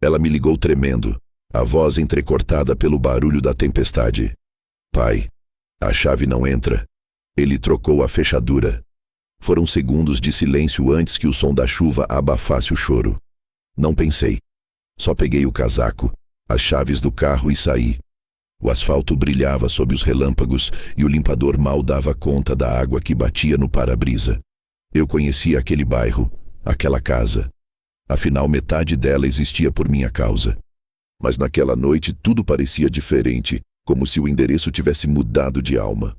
Ela me ligou tremendo, a voz entrecortada pelo barulho da tempestade. Pai, a chave não entra. Ele trocou a fechadura. Foram segundos de silêncio antes que o som da chuva abafasse o choro. Não pensei. Só peguei o casaco, as chaves do carro e saí. O asfalto brilhava sob os relâmpagos e o limpador mal dava conta da água que batia no para-brisa. Eu conhecia aquele bairro, aquela casa. Afinal, metade dela existia por minha causa. Mas naquela noite tudo parecia diferente, como se o endereço tivesse mudado de alma.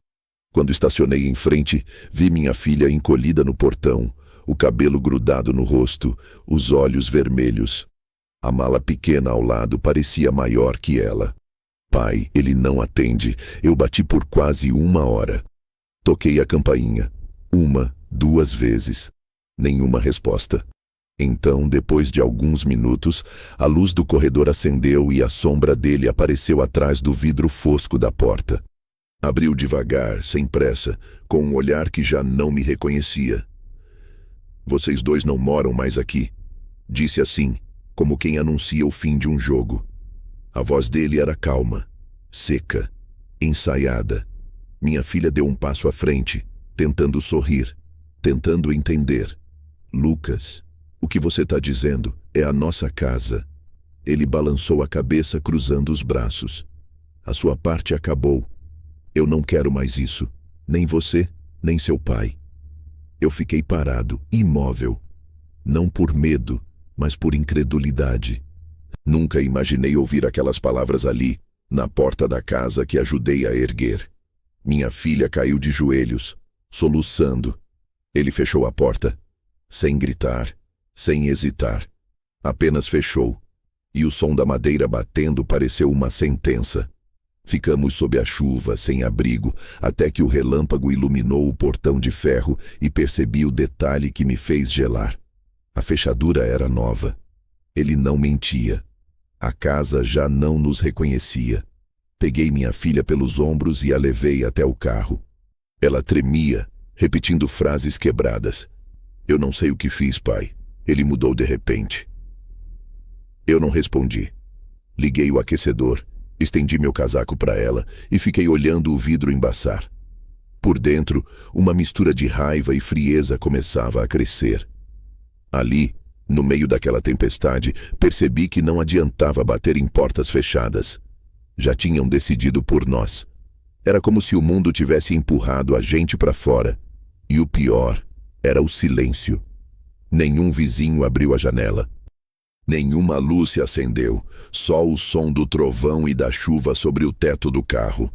Quando estacionei em frente, vi minha filha encolhida no portão, o cabelo grudado no rosto, os olhos vermelhos. A mala pequena ao lado parecia maior que ela. Pai, ele não atende. Eu bati por quase 1 hora. Toquei a campainha. 1, 2 vezes. Nenhuma resposta. Então, depois de alguns minutos, a luz do corredor acendeu e a sombra dele apareceu atrás do vidro fosco da porta. Abriu devagar, sem pressa, com um olhar que já não me reconhecia. Vocês dois não moram mais aqui, disse assim, como quem anuncia o fim de um jogo. A voz dele era calma, seca, ensaiada. Minha filha deu um passo à frente, tentando sorrir, tentando entender. Lucas, o que você está dizendo é a nossa casa. Ele balançou a cabeça cruzando os braços. A sua parte acabou. Eu não quero mais isso. Nem você, nem seu pai. Eu fiquei parado, imóvel. Não por medo, mas por incredulidade. Nunca imaginei ouvir aquelas palavras ali, na porta da casa que ajudei a erguer. Minha filha caiu de joelhos, soluçando. Ele fechou a porta, sem gritar, sem hesitar. Apenas fechou, e o som da madeira batendo pareceu uma sentença. Ficamos sob a chuva, sem abrigo, até que o relâmpago iluminou o portão de ferro e percebi o detalhe que me fez gelar. A fechadura era nova. Ele não mentia. A casa já não nos reconhecia. Peguei minha filha pelos ombros e a levei até o carro. Ela tremia, repetindo frases quebradas. Eu não sei o que fiz, pai. Ele mudou de repente. Eu não respondi. Liguei o aquecedor, estendi meu casaco para ela e fiquei olhando o vidro embaçar. Por dentro, uma mistura de raiva e frieza começava a crescer. Ali, no meio daquela tempestade, percebi que não adiantava bater em portas fechadas. Já tinham decidido por nós. Era como se o mundo tivesse empurrado a gente para fora. E o pior era o silêncio. Nenhum vizinho abriu a janela. Nenhuma luz se acendeu, só o som do trovão e da chuva sobre o teto do carro.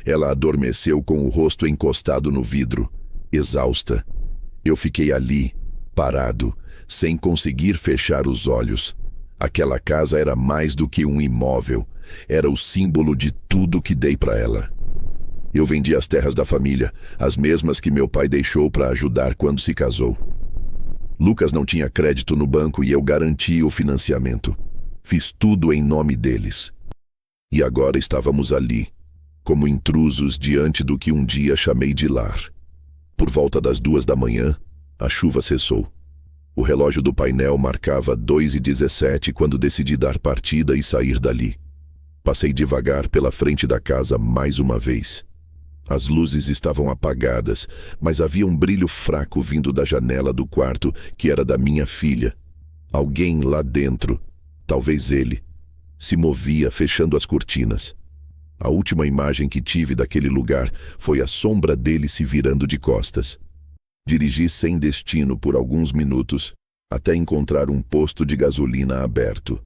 Ela adormeceu com o rosto encostado no vidro, exausta. Eu fiquei ali, parado, sem conseguir fechar os olhos. Aquela casa era mais do que um imóvel, era o símbolo de tudo que dei para ela. Eu vendi as terras da família, as mesmas que meu pai deixou para ajudar quando se casou. Lucas não tinha crédito no banco e eu garanti o financiamento. Fiz tudo em nome deles. E agora estávamos ali, como intrusos diante do que um dia chamei de lar. Por volta das 2 da manhã, a chuva cessou. O relógio do painel marcava 2h17 quando decidi dar partida e sair dali. Passei devagar pela frente da casa mais uma vez. As luzes estavam apagadas, mas havia um brilho fraco vindo da janela do quarto que era da minha filha. Alguém lá dentro, talvez ele, se movia fechando as cortinas. A última imagem que tive daquele lugar foi a sombra dele se virando de costas. Dirigi sem destino por alguns minutos, até encontrar um posto de gasolina aberto.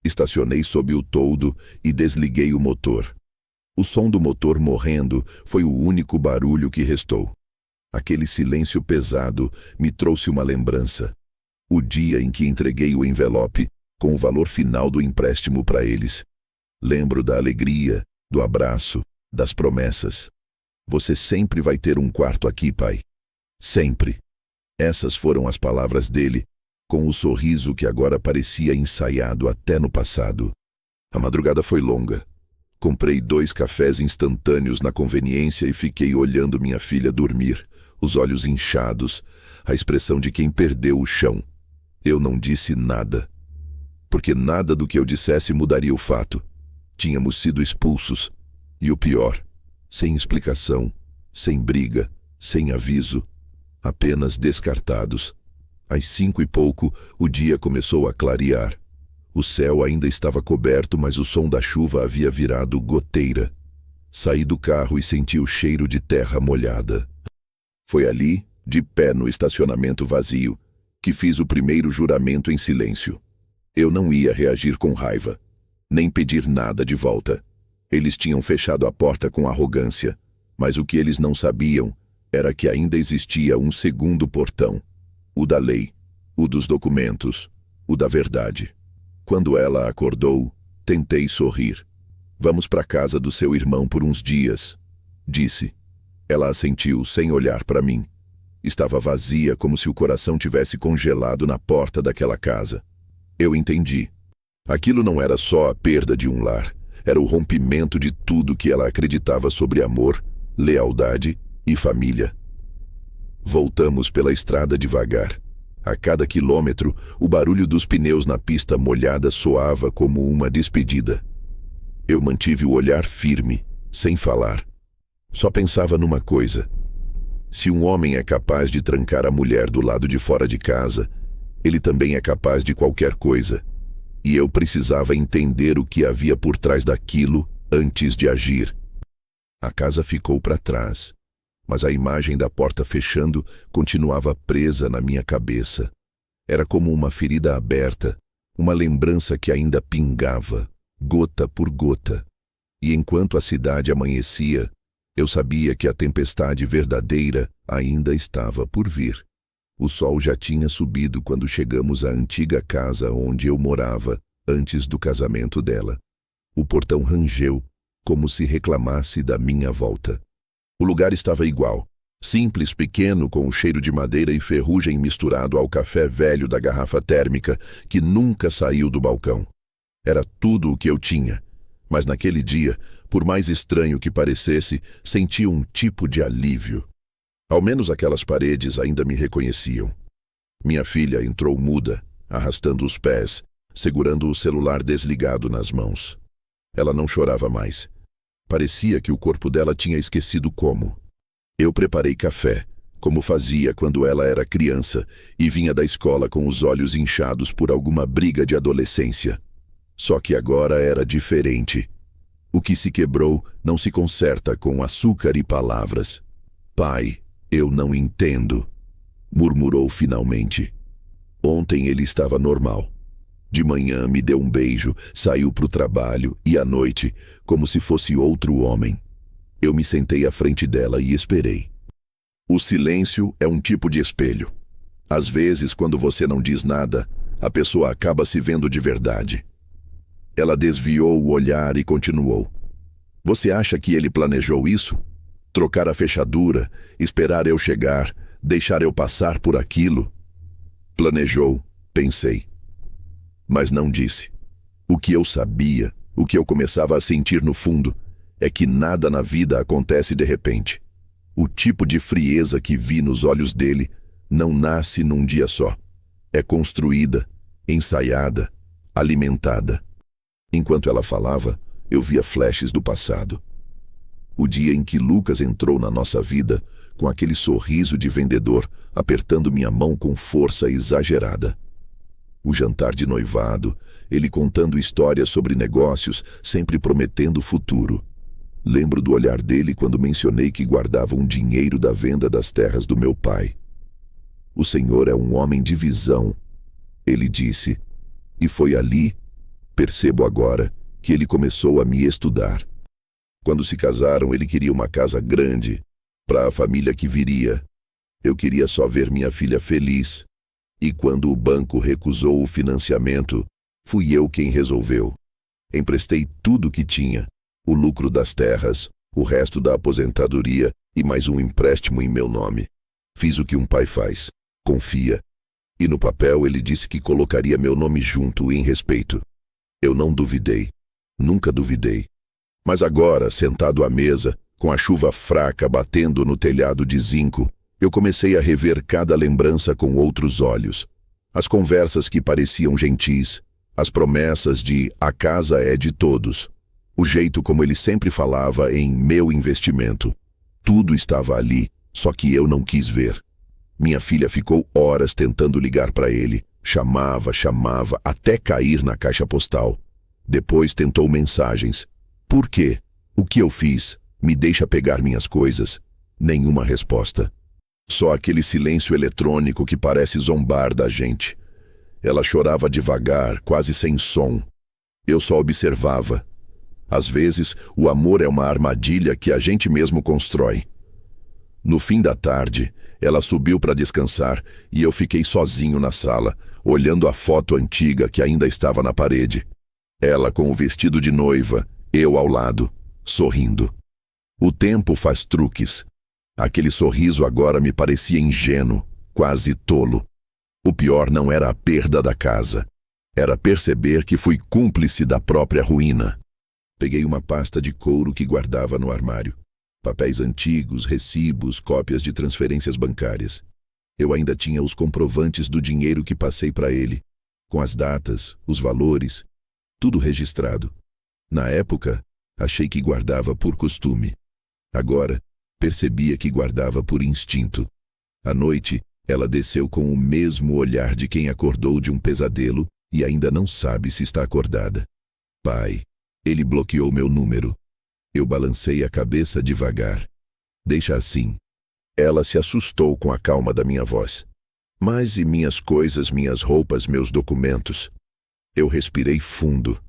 Estacionei sob o toldo e desliguei o motor. O som do motor morrendo foi o único barulho que restou. Aquele silêncio pesado me trouxe uma lembrança. O dia em que entreguei o envelope com o valor final do empréstimo para eles. Lembro da alegria, do abraço, das promessas. Você sempre vai ter um quarto aqui, pai. Sempre. Essas foram as palavras dele, com o sorriso que agora parecia ensaiado até no passado. A madrugada foi longa. Comprei 2 cafés instantâneos na conveniência e fiquei olhando minha filha dormir, os olhos inchados, a expressão de quem perdeu o chão. Eu não disse nada. porque nada do que eu dissesse mudaria o fato. Tínhamos sido expulsos. E o pior, sem explicação, sem briga, sem aviso, apenas descartados. Às 5:pouco, o dia começou a clarear. O céu ainda estava coberto, mas o som da chuva havia virado goteira. Saí do carro e senti o cheiro de terra molhada. Foi ali, de pé no estacionamento vazio, que fiz o primeiro juramento em silêncio. Eu não ia reagir com raiva, nem pedir nada de volta. Eles tinham fechado a porta com arrogância, mas o que eles não sabiam era que ainda existia um segundo portão. O da lei, o dos documentos, o da verdade. Quando ela acordou, tentei sorrir. Vamos para a casa do seu irmão por uns dias, disse. Ela assentiu sem olhar para mim. Estava vazia, como se o coração tivesse congelado na porta daquela casa. Eu entendi. Aquilo não era só a perda de um lar, era o rompimento de tudo que ela acreditava sobre amor, lealdade e família. Voltamos pela estrada devagar. A cada quilômetro, o barulho dos pneus na pista molhada soava como uma despedida. Eu mantive o olhar firme, sem falar. Só pensava numa coisa. Se um homem é capaz de trancar a mulher do lado de fora de casa, ele também é capaz de qualquer coisa. E eu precisava entender o que havia por trás daquilo antes de agir. A casa ficou para trás, mas a imagem da porta fechando continuava presa na minha cabeça. Era como uma ferida aberta, uma lembrança que ainda pingava, gota por gota. E enquanto a cidade amanhecia, eu sabia que a tempestade verdadeira ainda estava por vir. O sol já tinha subido quando chegamos à antiga casa onde eu morava antes do casamento dela. O portão rangeu, como se reclamasse da minha volta. O lugar estava igual, simples, pequeno, com o cheiro de madeira e ferrugem misturado ao café velho da garrafa térmica que nunca saiu do balcão. Era tudo o que eu tinha, mas naquele dia, por mais estranho que parecesse, senti um tipo de alívio. Ao menos aquelas paredes ainda me reconheciam. Minha filha entrou muda, arrastando os pés, segurando o celular desligado nas mãos. Ela não chorava mais. Parecia que o corpo dela tinha esquecido como. Eu preparei café, como fazia quando ela era criança e vinha da escola com os olhos inchados por alguma briga de adolescência. Só que agora era diferente. O que se quebrou não se conserta com açúcar e palavras. Pai, eu não entendo, murmurou finalmente. Ontem ele estava normal. De manhã me deu um beijo, saiu para o trabalho e à noite, como se fosse outro homem. Eu me sentei à frente dela e esperei. O silêncio é um tipo de espelho. Às vezes, quando você não diz nada, a pessoa acaba se vendo de verdade. Ela desviou o olhar e continuou. Você acha que ele planejou isso? Trocar a fechadura, esperar eu chegar, deixar eu passar por aquilo? Planejou, pensei. Mas não disse. O que eu sabia, o que eu começava a sentir no fundo, é que nada na vida acontece de repente. O tipo de frieza que vi nos olhos dele não nasce num dia só. É construída, ensaiada, alimentada. Enquanto ela falava, eu via flashes do passado. O dia em que Lucas entrou na nossa vida, com aquele sorriso de vendedor, apertando minha mão com força exagerada. O jantar de noivado, ele contando histórias sobre negócios, sempre prometendo o futuro. Lembro do olhar dele quando mencionei que guardava um dinheiro da venda das terras do meu pai. O Senhor é um homem de visão, ele disse, e foi ali, percebo agora, que ele começou a me estudar. Quando se casaram, ele queria uma casa grande, para a família que viria. Eu queria só ver minha filha feliz. E quando o banco recusou o financiamento, fui eu quem resolveu. Emprestei tudo que tinha, o lucro das terras, o resto da aposentadoria e mais um empréstimo em meu nome. Fiz o que um pai faz, confia. E no papel ele disse que colocaria meu nome junto em respeito. Eu não duvidei, nunca duvidei. Mas agora, sentado à mesa, com a chuva fraca batendo no telhado de zinco, eu comecei a rever cada lembrança com outros olhos. As conversas que pareciam gentis, As promessas de "a casa é de todos", o jeito como ele sempre falava em "meu investimento". Tudo estava ali, só que eu não quis ver. Minha filha ficou horas tentando ligar para ele. Chamava, até cair na caixa postal. Depois tentou mensagens. Por quê? O que eu fiz? Me deixa pegar minhas coisas. Nenhuma resposta. Só aquele silêncio eletrônico que parece zombar da gente. Ela chorava devagar, quase sem som. Eu só observava. Às vezes, o amor é uma armadilha que a gente mesmo constrói. No fim da tarde, ela subiu para descansar e eu fiquei sozinho na sala, olhando a foto antiga que ainda estava na parede. Ela com o vestido de noiva, eu ao lado, sorrindo. O tempo faz truques. Aquele sorriso agora me parecia ingênuo, quase tolo. O pior não era a perda da casa. Era perceber que fui cúmplice da própria ruína. Peguei uma pasta de couro que guardava no armário. Papéis antigos, recibos, cópias de transferências bancárias. Eu ainda tinha os comprovantes do dinheiro que passei para ele, com as datas, os valores, tudo registrado. Na época, achei que guardava por costume. Agora, percebia que guardava por instinto. À noite, ela desceu com o mesmo olhar de quem acordou de um pesadelo e ainda não sabe se está acordada. Pai, ele bloqueou meu número. Eu balancei a cabeça devagar. Deixa assim. Ela se assustou com a calma da minha voz. Mas e minhas coisas, minhas roupas, meus documentos? Eu respirei fundo.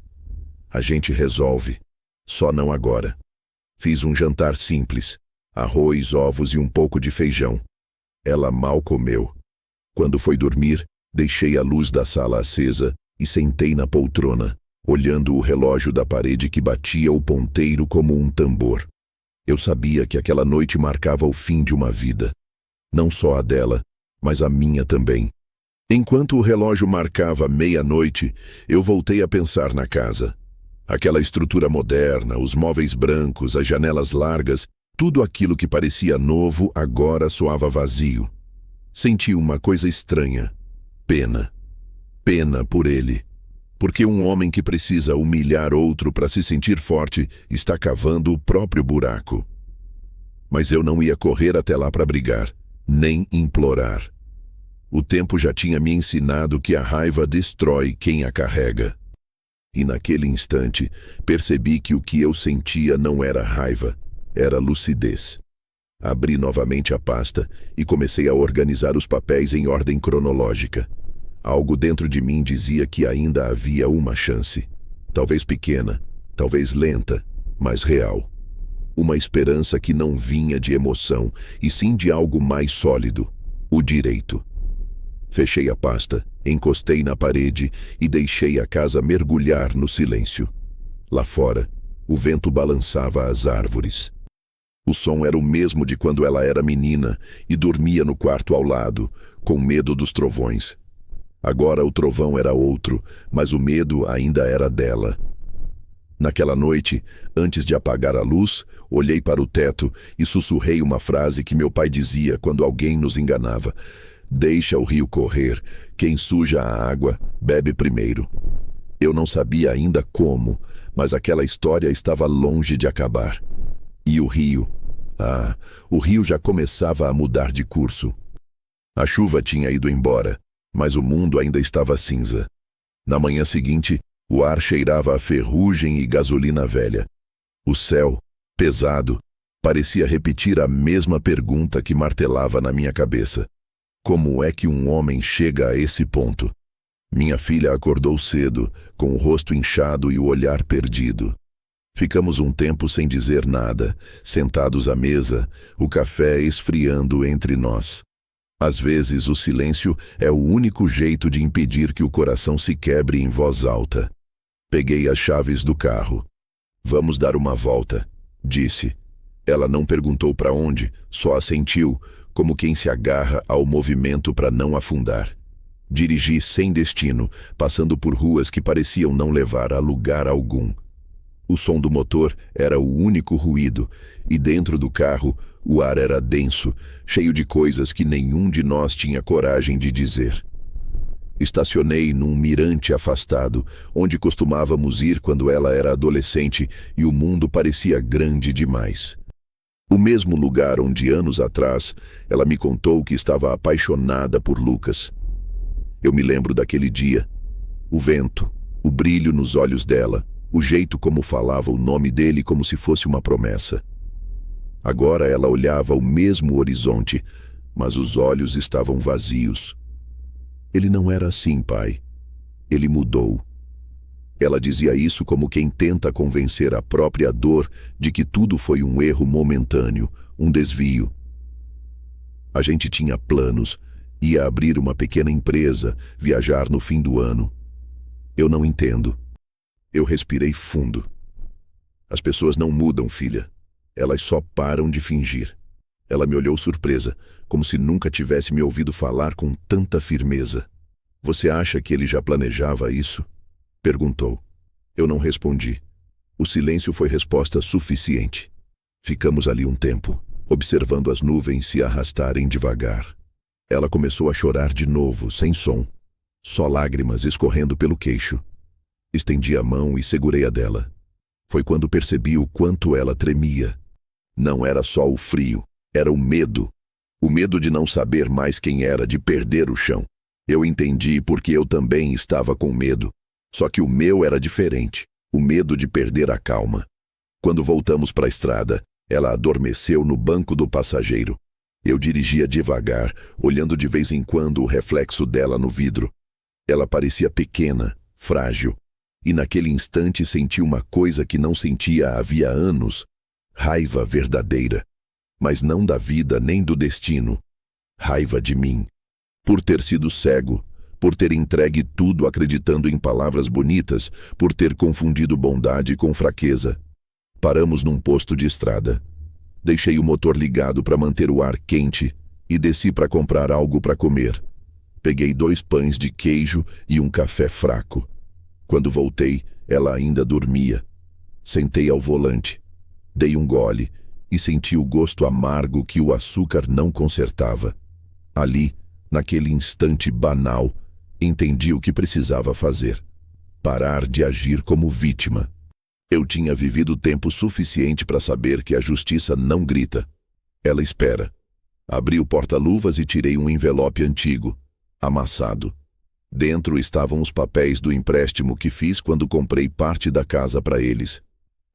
A gente resolve. Só não agora. Fiz um jantar simples. Arroz, ovos e um pouco de feijão. Ela mal comeu. Quando foi dormir, deixei a luz da sala acesa e sentei na poltrona, olhando o relógio da parede que batia o ponteiro como um tambor. Eu sabia que aquela noite marcava o fim de uma vida. Não só a dela, mas a minha também. Enquanto o relógio marcava meia-noite, eu voltei a pensar na casa. Aquela estrutura moderna, os móveis brancos, as janelas largas, tudo aquilo que parecia novo agora soava vazio. Senti uma coisa estranha. Pena. Pena por ele. Porque um homem que precisa humilhar outro para se sentir forte está cavando o próprio buraco. Mas eu não ia correr até lá para brigar, nem implorar. O tempo já tinha me ensinado que a raiva destrói quem a carrega. E naquele instante, percebi que o que eu sentia não era raiva, era lucidez. Abri novamente a pasta e comecei a organizar os papéis em ordem cronológica. Algo dentro de mim dizia que ainda havia uma chance. Talvez pequena, talvez lenta, mas real. Uma esperança que não vinha de emoção, e sim de algo mais sólido: o direito. Fechei a pasta, encostei na parede e deixei a casa mergulhar no silêncio. Lá fora, o vento balançava as árvores. O som era o mesmo de quando ela era menina e dormia no quarto ao lado, com medo dos trovões. Agora o trovão era outro, mas o medo ainda era dela. Naquela noite, antes de apagar a luz, olhei para o teto e sussurrei uma frase que meu pai dizia quando alguém nos enganava: "Deixa o rio correr, quem suja a água, bebe primeiro". Eu não sabia ainda como, mas aquela história estava longe de acabar. E o rio? O rio já começava a mudar de curso. A chuva tinha ido embora, mas o mundo ainda estava cinza. Na manhã seguinte, o ar cheirava a ferrugem e gasolina velha. O céu, pesado, parecia repetir a mesma pergunta que martelava na minha cabeça: como é que um homem chega a esse ponto? Minha filha acordou cedo, com o rosto inchado e o olhar perdido. Ficamos um tempo sem dizer nada, sentados à mesa, o café esfriando entre nós. Às vezes, o silêncio é o único jeito de impedir que o coração se quebre em voz alta. Peguei as chaves do carro. "Vamos dar uma volta", disse. Ela não perguntou para onde, só assentiu, como quem se agarra ao movimento para não afundar. Dirigi sem destino, passando por ruas que pareciam não levar a lugar algum. O som do motor era o único ruído, e dentro do carro o ar era denso, cheio de coisas que nenhum de nós tinha coragem de dizer. Estacionei num mirante afastado, onde costumávamos ir quando ela era adolescente e o mundo parecia grande demais. O mesmo lugar onde anos atrás ela me contou que estava apaixonada por Lucas. Eu me lembro daquele dia. O vento, o brilho nos olhos dela, o jeito como falava o nome dele como se fosse uma promessa. Agora ela olhava o mesmo horizonte, mas os olhos estavam vazios. Ele não era assim, pai. Ele mudou. Ela dizia isso como quem tenta convencer a própria dor de que tudo foi um erro momentâneo, um desvio. A gente tinha planos, ia abrir uma pequena empresa, viajar no fim do ano. Eu não entendo. Eu respirei fundo. As pessoas não mudam, filha. Elas só param de fingir. Ela me olhou surpresa, como se nunca tivesse me ouvido falar com tanta firmeza. Você acha que ele já planejava isso? Perguntou. Eu não respondi. O silêncio foi resposta suficiente. Ficamos ali um tempo, observando as nuvens se arrastarem devagar. Ela começou a chorar de novo, sem som. Só lágrimas escorrendo pelo queixo. Estendi a mão e segurei a dela. Foi quando percebi o quanto ela tremia. Não era só o frio, era o medo. O medo de não saber mais quem era, de perder o chão. Eu entendi porque eu também estava com medo. Só que o meu era diferente, o medo de perder a calma. Quando voltamos para a estrada, ela adormeceu no banco do passageiro. Eu dirigia devagar, olhando de vez em quando o reflexo dela no vidro. Ela parecia pequena, frágil, e naquele instante senti uma coisa que não sentia havia anos. Raiva verdadeira, mas não da vida nem do destino. Raiva de mim. Por ter sido cego, por ter entregue tudo acreditando em palavras bonitas, por ter confundido bondade com fraqueza. Paramos num posto de estrada. Deixei o motor ligado para manter o ar quente e desci para comprar algo para comer. Peguei 2 pães de queijo e um café fraco. Quando voltei, ela ainda dormia. Sentei ao volante. Dei um gole e senti o gosto amargo que o açúcar não consertava. Ali, naquele instante banal, entendi o que precisava fazer. Parar de agir como vítima. Eu tinha vivido tempo suficiente para saber que a justiça não grita. Ela espera. Abri o porta-luvas e tirei um envelope antigo, amassado. Dentro estavam os papéis do empréstimo que fiz quando comprei parte da casa para eles.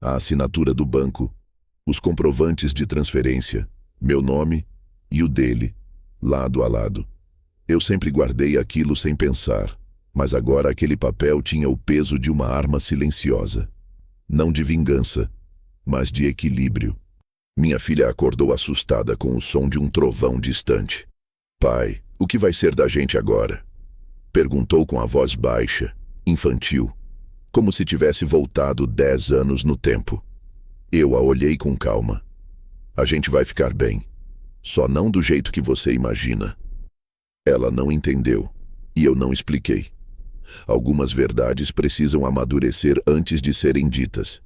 A assinatura do banco, os comprovantes de transferência, meu nome e o dele, lado a lado. Eu sempre guardei aquilo sem pensar, mas agora aquele papel tinha o peso de uma arma silenciosa. Não de vingança, mas de equilíbrio. Minha filha acordou assustada com o som de um trovão distante. Pai, o que vai ser da gente agora? Perguntou com a voz baixa, infantil, como se tivesse voltado 10 anos no tempo. Eu a olhei com calma. A gente vai ficar bem, só não do jeito que você imagina. Ela não entendeu, e eu não expliquei. Algumas verdades precisam amadurecer antes de serem ditas.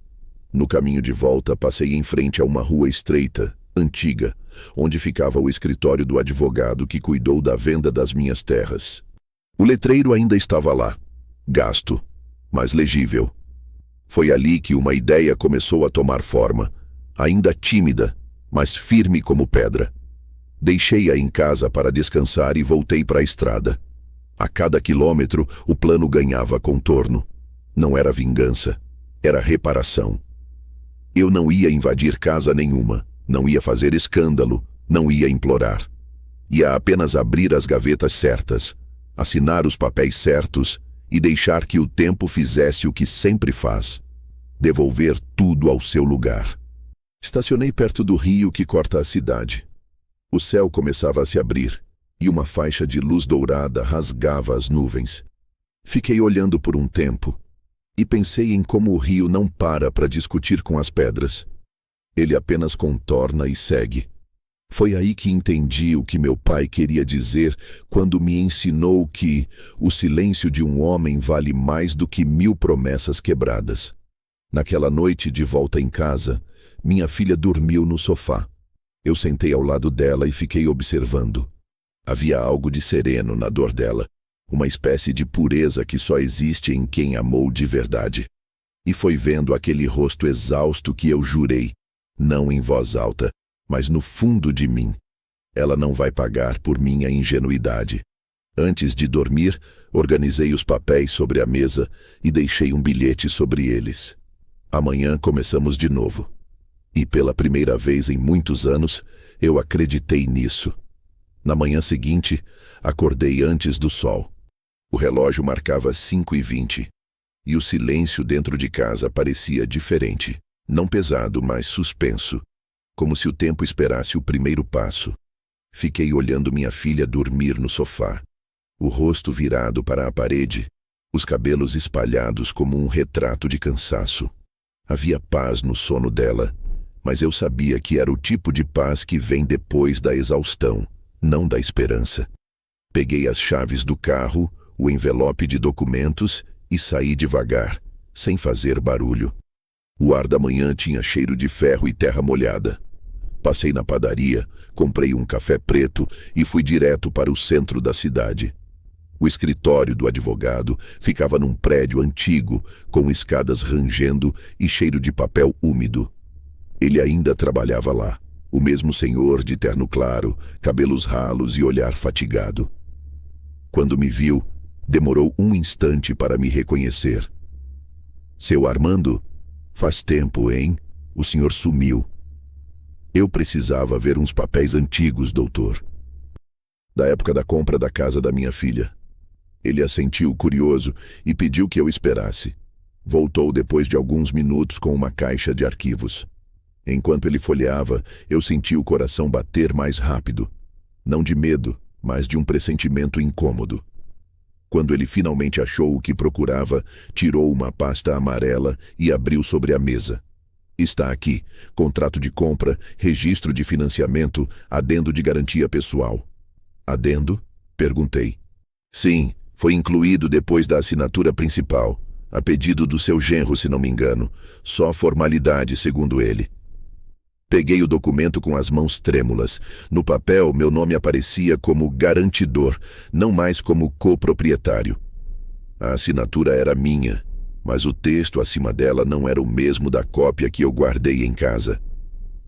No caminho de volta, passei em frente a uma rua estreita, antiga, onde ficava o escritório do advogado que cuidou da venda das minhas terras. O letreiro ainda estava lá, gasto, mas legível. Foi ali que uma ideia começou a tomar forma, ainda tímida, mas firme como pedra. Deixei-a em casa para descansar e voltei para a estrada. A cada quilômetro, o plano ganhava contorno. Não era vingança, era reparação. Eu não ia invadir casa nenhuma, não ia fazer escândalo, não ia implorar. Ia apenas abrir as gavetas certas, assinar os papéis certos e deixar que o tempo fizesse o que sempre faz: devolver tudo ao seu lugar. Estacionei perto do rio que corta a cidade. O céu começava a se abrir e uma faixa de luz dourada rasgava as nuvens. Fiquei olhando por um tempo e pensei em como o rio não para discutir com as pedras. Ele apenas contorna e segue. Foi aí que entendi o que meu pai queria dizer quando me ensinou que o silêncio de um homem vale mais do que 1000 promessas quebradas. Naquela noite, de volta em casa, minha filha dormiu no sofá. Eu sentei ao lado dela e fiquei observando. Havia algo de sereno na dor dela, uma espécie de pureza que só existe em quem amou de verdade. E foi vendo aquele rosto exausto que eu jurei, não em voz alta, mas no fundo de mim: ela não vai pagar por minha ingenuidade. Antes de dormir, organizei os papéis sobre a mesa e deixei um bilhete sobre eles. Amanhã começamos de novo. E pela primeira vez em muitos anos, eu acreditei nisso. Na manhã seguinte, acordei antes do sol. O relógio marcava 5h20. E o silêncio dentro de casa parecia diferente. Não pesado, mas suspenso. Como se o tempo esperasse o primeiro passo. Fiquei olhando minha filha dormir no sofá. O rosto virado para a parede, os cabelos espalhados como um retrato de cansaço. Havia paz no sono dela, mas eu sabia que era o tipo de paz que vem depois da exaustão, não da esperança. Peguei as chaves do carro, o envelope de documentos e saí devagar, sem fazer barulho. O ar da manhã tinha cheiro de ferro e terra molhada. Passei na padaria, comprei um café preto e fui direto para o centro da cidade. O escritório do advogado ficava num prédio antigo, com escadas rangendo e cheiro de papel úmido. Ele ainda trabalhava lá, o mesmo senhor de terno claro, cabelos ralos e olhar fatigado. Quando me viu, demorou um instante para me reconhecer. "Seu Armando? Faz tempo, hein? O senhor sumiu." "Eu precisava ver uns papéis antigos, doutor." "Da época da compra da casa da minha filha." Ele assentiu curioso e pediu que eu esperasse. Voltou depois de alguns minutos com uma caixa de arquivos. Enquanto ele folheava, eu senti o coração bater mais rápido. Não de medo, mas de um pressentimento incômodo. Quando ele finalmente achou o que procurava, tirou uma pasta amarela e abriu sobre a mesa. "Está aqui: contrato de compra, registro de financiamento, adendo de garantia pessoal." "Adendo?" perguntei. "Sim, foi incluído depois da assinatura principal, a pedido do seu genro, se não me engano. Só formalidade, segundo ele." Peguei o documento com as mãos trêmulas. No papel, meu nome aparecia como garantidor, não mais como coproprietário. A assinatura era minha, mas o texto acima dela não era o mesmo da cópia que eu guardei em casa.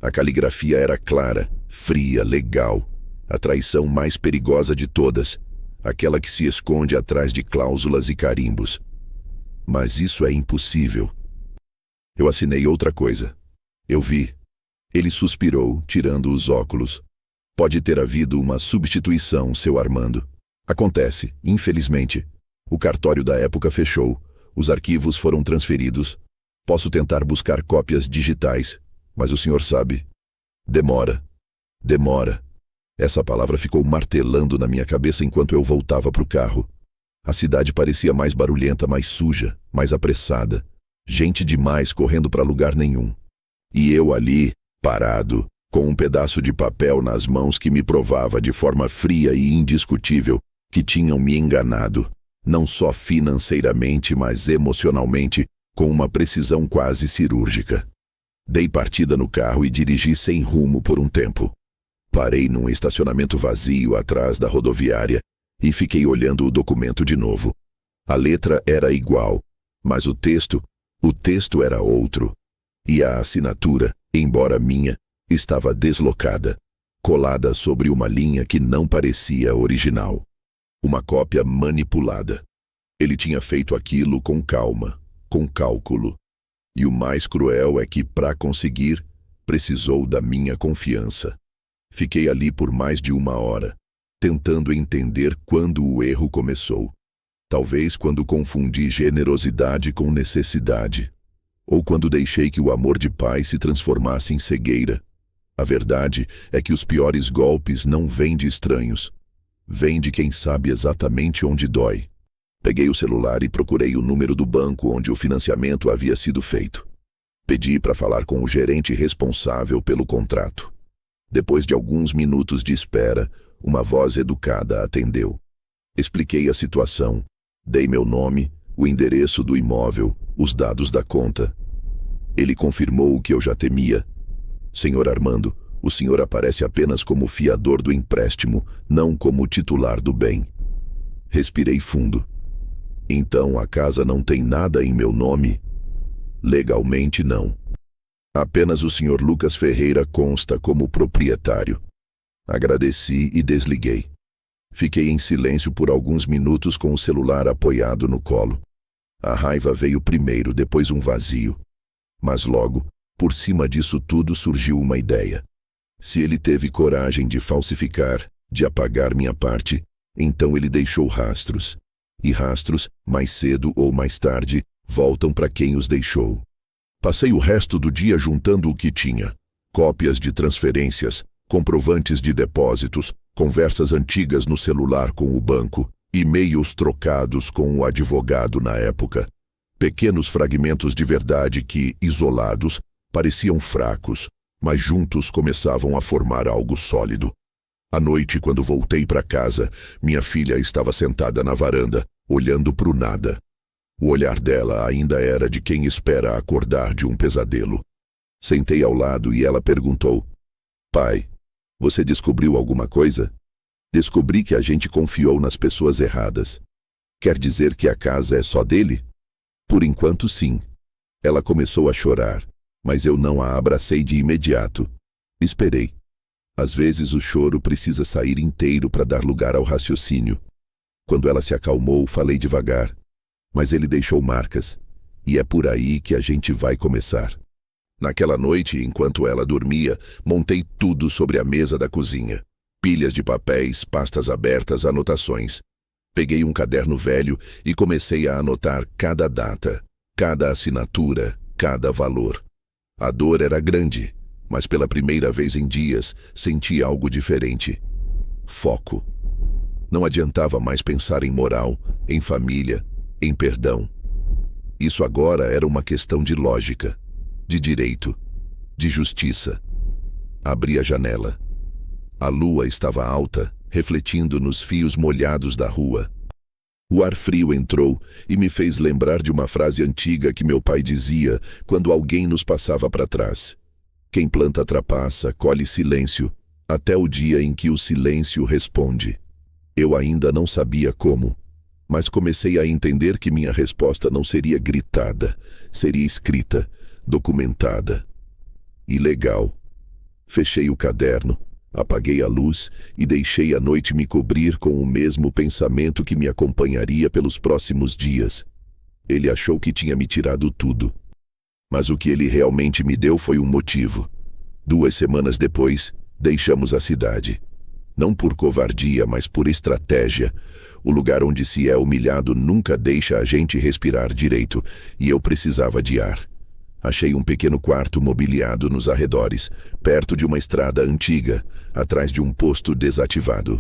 A caligrafia era clara, fria, legal. A traição mais perigosa de todas, aquela que se esconde atrás de cláusulas e carimbos. Mas isso é impossível. Eu assinei outra coisa. "Eu vi." Ele suspirou, tirando os óculos. "Pode ter havido uma substituição, seu Armando. Acontece, infelizmente. O cartório da época fechou. Os arquivos foram transferidos. Posso tentar buscar cópias digitais, mas o senhor sabe. Demora. Demora." Essa palavra ficou martelando na minha cabeça enquanto eu voltava para o carro. A cidade parecia mais barulhenta, mais suja, mais apressada. Gente demais correndo para lugar nenhum. E eu ali, parado, com um pedaço de papel nas mãos que me provava de forma fria e indiscutível que tinham me enganado, não só financeiramente, mas emocionalmente, com uma precisão quase cirúrgica. Dei partida no carro e dirigi sem rumo por um tempo. Parei num estacionamento vazio atrás da rodoviária e fiquei olhando o documento de novo. A letra era igual, mas o texto era outro. E a assinatura, embora minha, estava deslocada, colada sobre uma linha que não parecia original. Uma cópia manipulada. Ele tinha feito aquilo com calma, com cálculo. E o mais cruel é que, para conseguir, precisou da minha confiança. Fiquei ali por mais de 1 hora, tentando entender quando o erro começou. Talvez quando confundi generosidade com necessidade. Ou quando deixei que o amor de pai se transformasse em cegueira. A verdade é que os piores golpes não vêm de estranhos. Vêm de quem sabe exatamente onde dói. Peguei o celular e procurei o número do banco onde o financiamento havia sido feito. Pedi para falar com o gerente responsável pelo contrato. Depois de alguns minutos de espera, uma voz educada atendeu. Expliquei a situação. Dei meu nome, o endereço do imóvel, os dados da conta. Ele confirmou o que eu já temia. "Senhor Armando, o senhor aparece apenas como fiador do empréstimo, não como titular do bem." Respirei fundo. Então a casa não tem nada em meu nome? Legalmente não. Apenas o Sr. Lucas Ferreira consta como proprietário. Agradeci e desliguei. Fiquei em silêncio por alguns minutos com o celular apoiado no colo. A raiva veio primeiro, depois um vazio. Mas logo, por cima disso tudo, surgiu uma ideia. Se ele teve coragem de falsificar, de apagar minha parte, então ele deixou rastros. E rastros, mais cedo ou mais tarde, voltam para quem os deixou. Passei o resto do dia juntando o que tinha. Cópias de transferências, comprovantes de depósitos, conversas antigas no celular com o banco, e-mails trocados com o advogado na época. Pequenos fragmentos de verdade que, isolados, pareciam fracos, mas juntos começavam a formar algo sólido. À noite, quando voltei para casa, minha filha estava sentada na varanda, olhando para o nada. O olhar dela ainda era de quem espera acordar de um pesadelo. Sentei ao lado e ela perguntou: "Pai, você descobriu alguma coisa?" "Descobri que a gente confiou nas pessoas erradas." "Quer dizer que a casa é só dele?" "Por enquanto, sim." Ela começou a chorar, mas eu não a abracei de imediato. Esperei. Às vezes o choro precisa sair inteiro para dar lugar ao raciocínio. Quando ela se acalmou, falei devagar. Mas ele deixou marcas, e é por aí que a gente vai começar. Naquela noite, enquanto ela dormia, montei tudo sobre a mesa da cozinha. Pilhas de papéis, pastas abertas, anotações. Peguei um caderno velho e comecei a anotar cada data, cada assinatura, cada valor. A dor era grande, mas pela primeira vez em dias senti algo diferente. Foco. Não adiantava mais pensar em moral, em família, em perdão. Isso agora era uma questão de lógica, de direito, de justiça. Abri a janela. A lua estava alta, refletindo nos fios molhados da rua. O ar frio entrou e me fez lembrar de uma frase antiga que meu pai dizia quando alguém nos passava para trás. Quem planta trapaça, colhe silêncio, até o dia em que o silêncio responde. Eu ainda não sabia como, mas comecei a entender que minha resposta não seria gritada, seria escrita, documentada. E legal. Fechei o caderno, apaguei a luz e deixei a noite me cobrir com o mesmo pensamento que me acompanharia pelos próximos dias. Ele achou que tinha me tirado tudo. Mas o que ele realmente me deu foi um motivo. 2 semanas depois, deixamos a cidade. Não por covardia, mas por estratégia. O lugar onde se é humilhado nunca deixa a gente respirar direito, e eu precisava de ar. Achei um pequeno quarto mobiliado nos arredores, perto de uma estrada antiga, atrás de um posto desativado.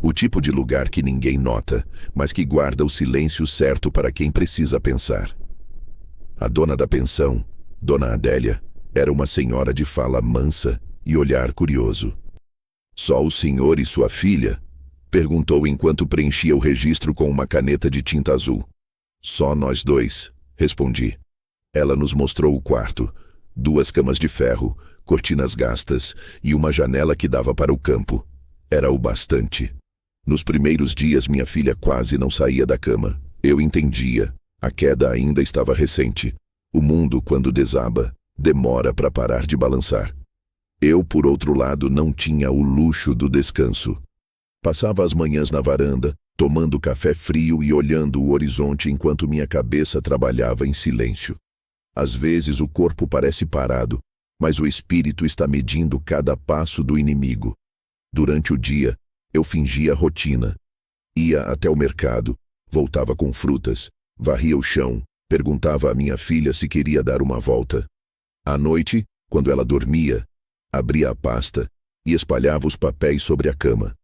O tipo de lugar que ninguém nota, mas que guarda o silêncio certo para quem precisa pensar. A dona da pensão, Dona Adélia, era uma senhora de fala mansa e olhar curioso. "Só o senhor e sua filha?" perguntou enquanto preenchia o registro com uma caneta de tinta azul. "Só nós dois", respondi. Ela nos mostrou o quarto. 2 camas de ferro, cortinas gastas e uma janela que dava para o campo. Era o bastante. Nos primeiros dias minha filha quase não saía da cama. Eu entendia. A queda ainda estava recente. O mundo, quando desaba, demora para parar de balançar. Eu, por outro lado, não tinha o luxo do descanso. Passava as manhãs na varanda, tomando café frio e olhando o horizonte enquanto minha cabeça trabalhava em silêncio. Às vezes o corpo parece parado, mas o espírito está medindo cada passo do inimigo. Durante o dia, eu fingia rotina. Ia até o mercado, voltava com frutas, varria o chão, perguntava à minha filha se queria dar uma volta. À noite, quando ela dormia, abria a pasta e espalhava os papéis sobre a cama.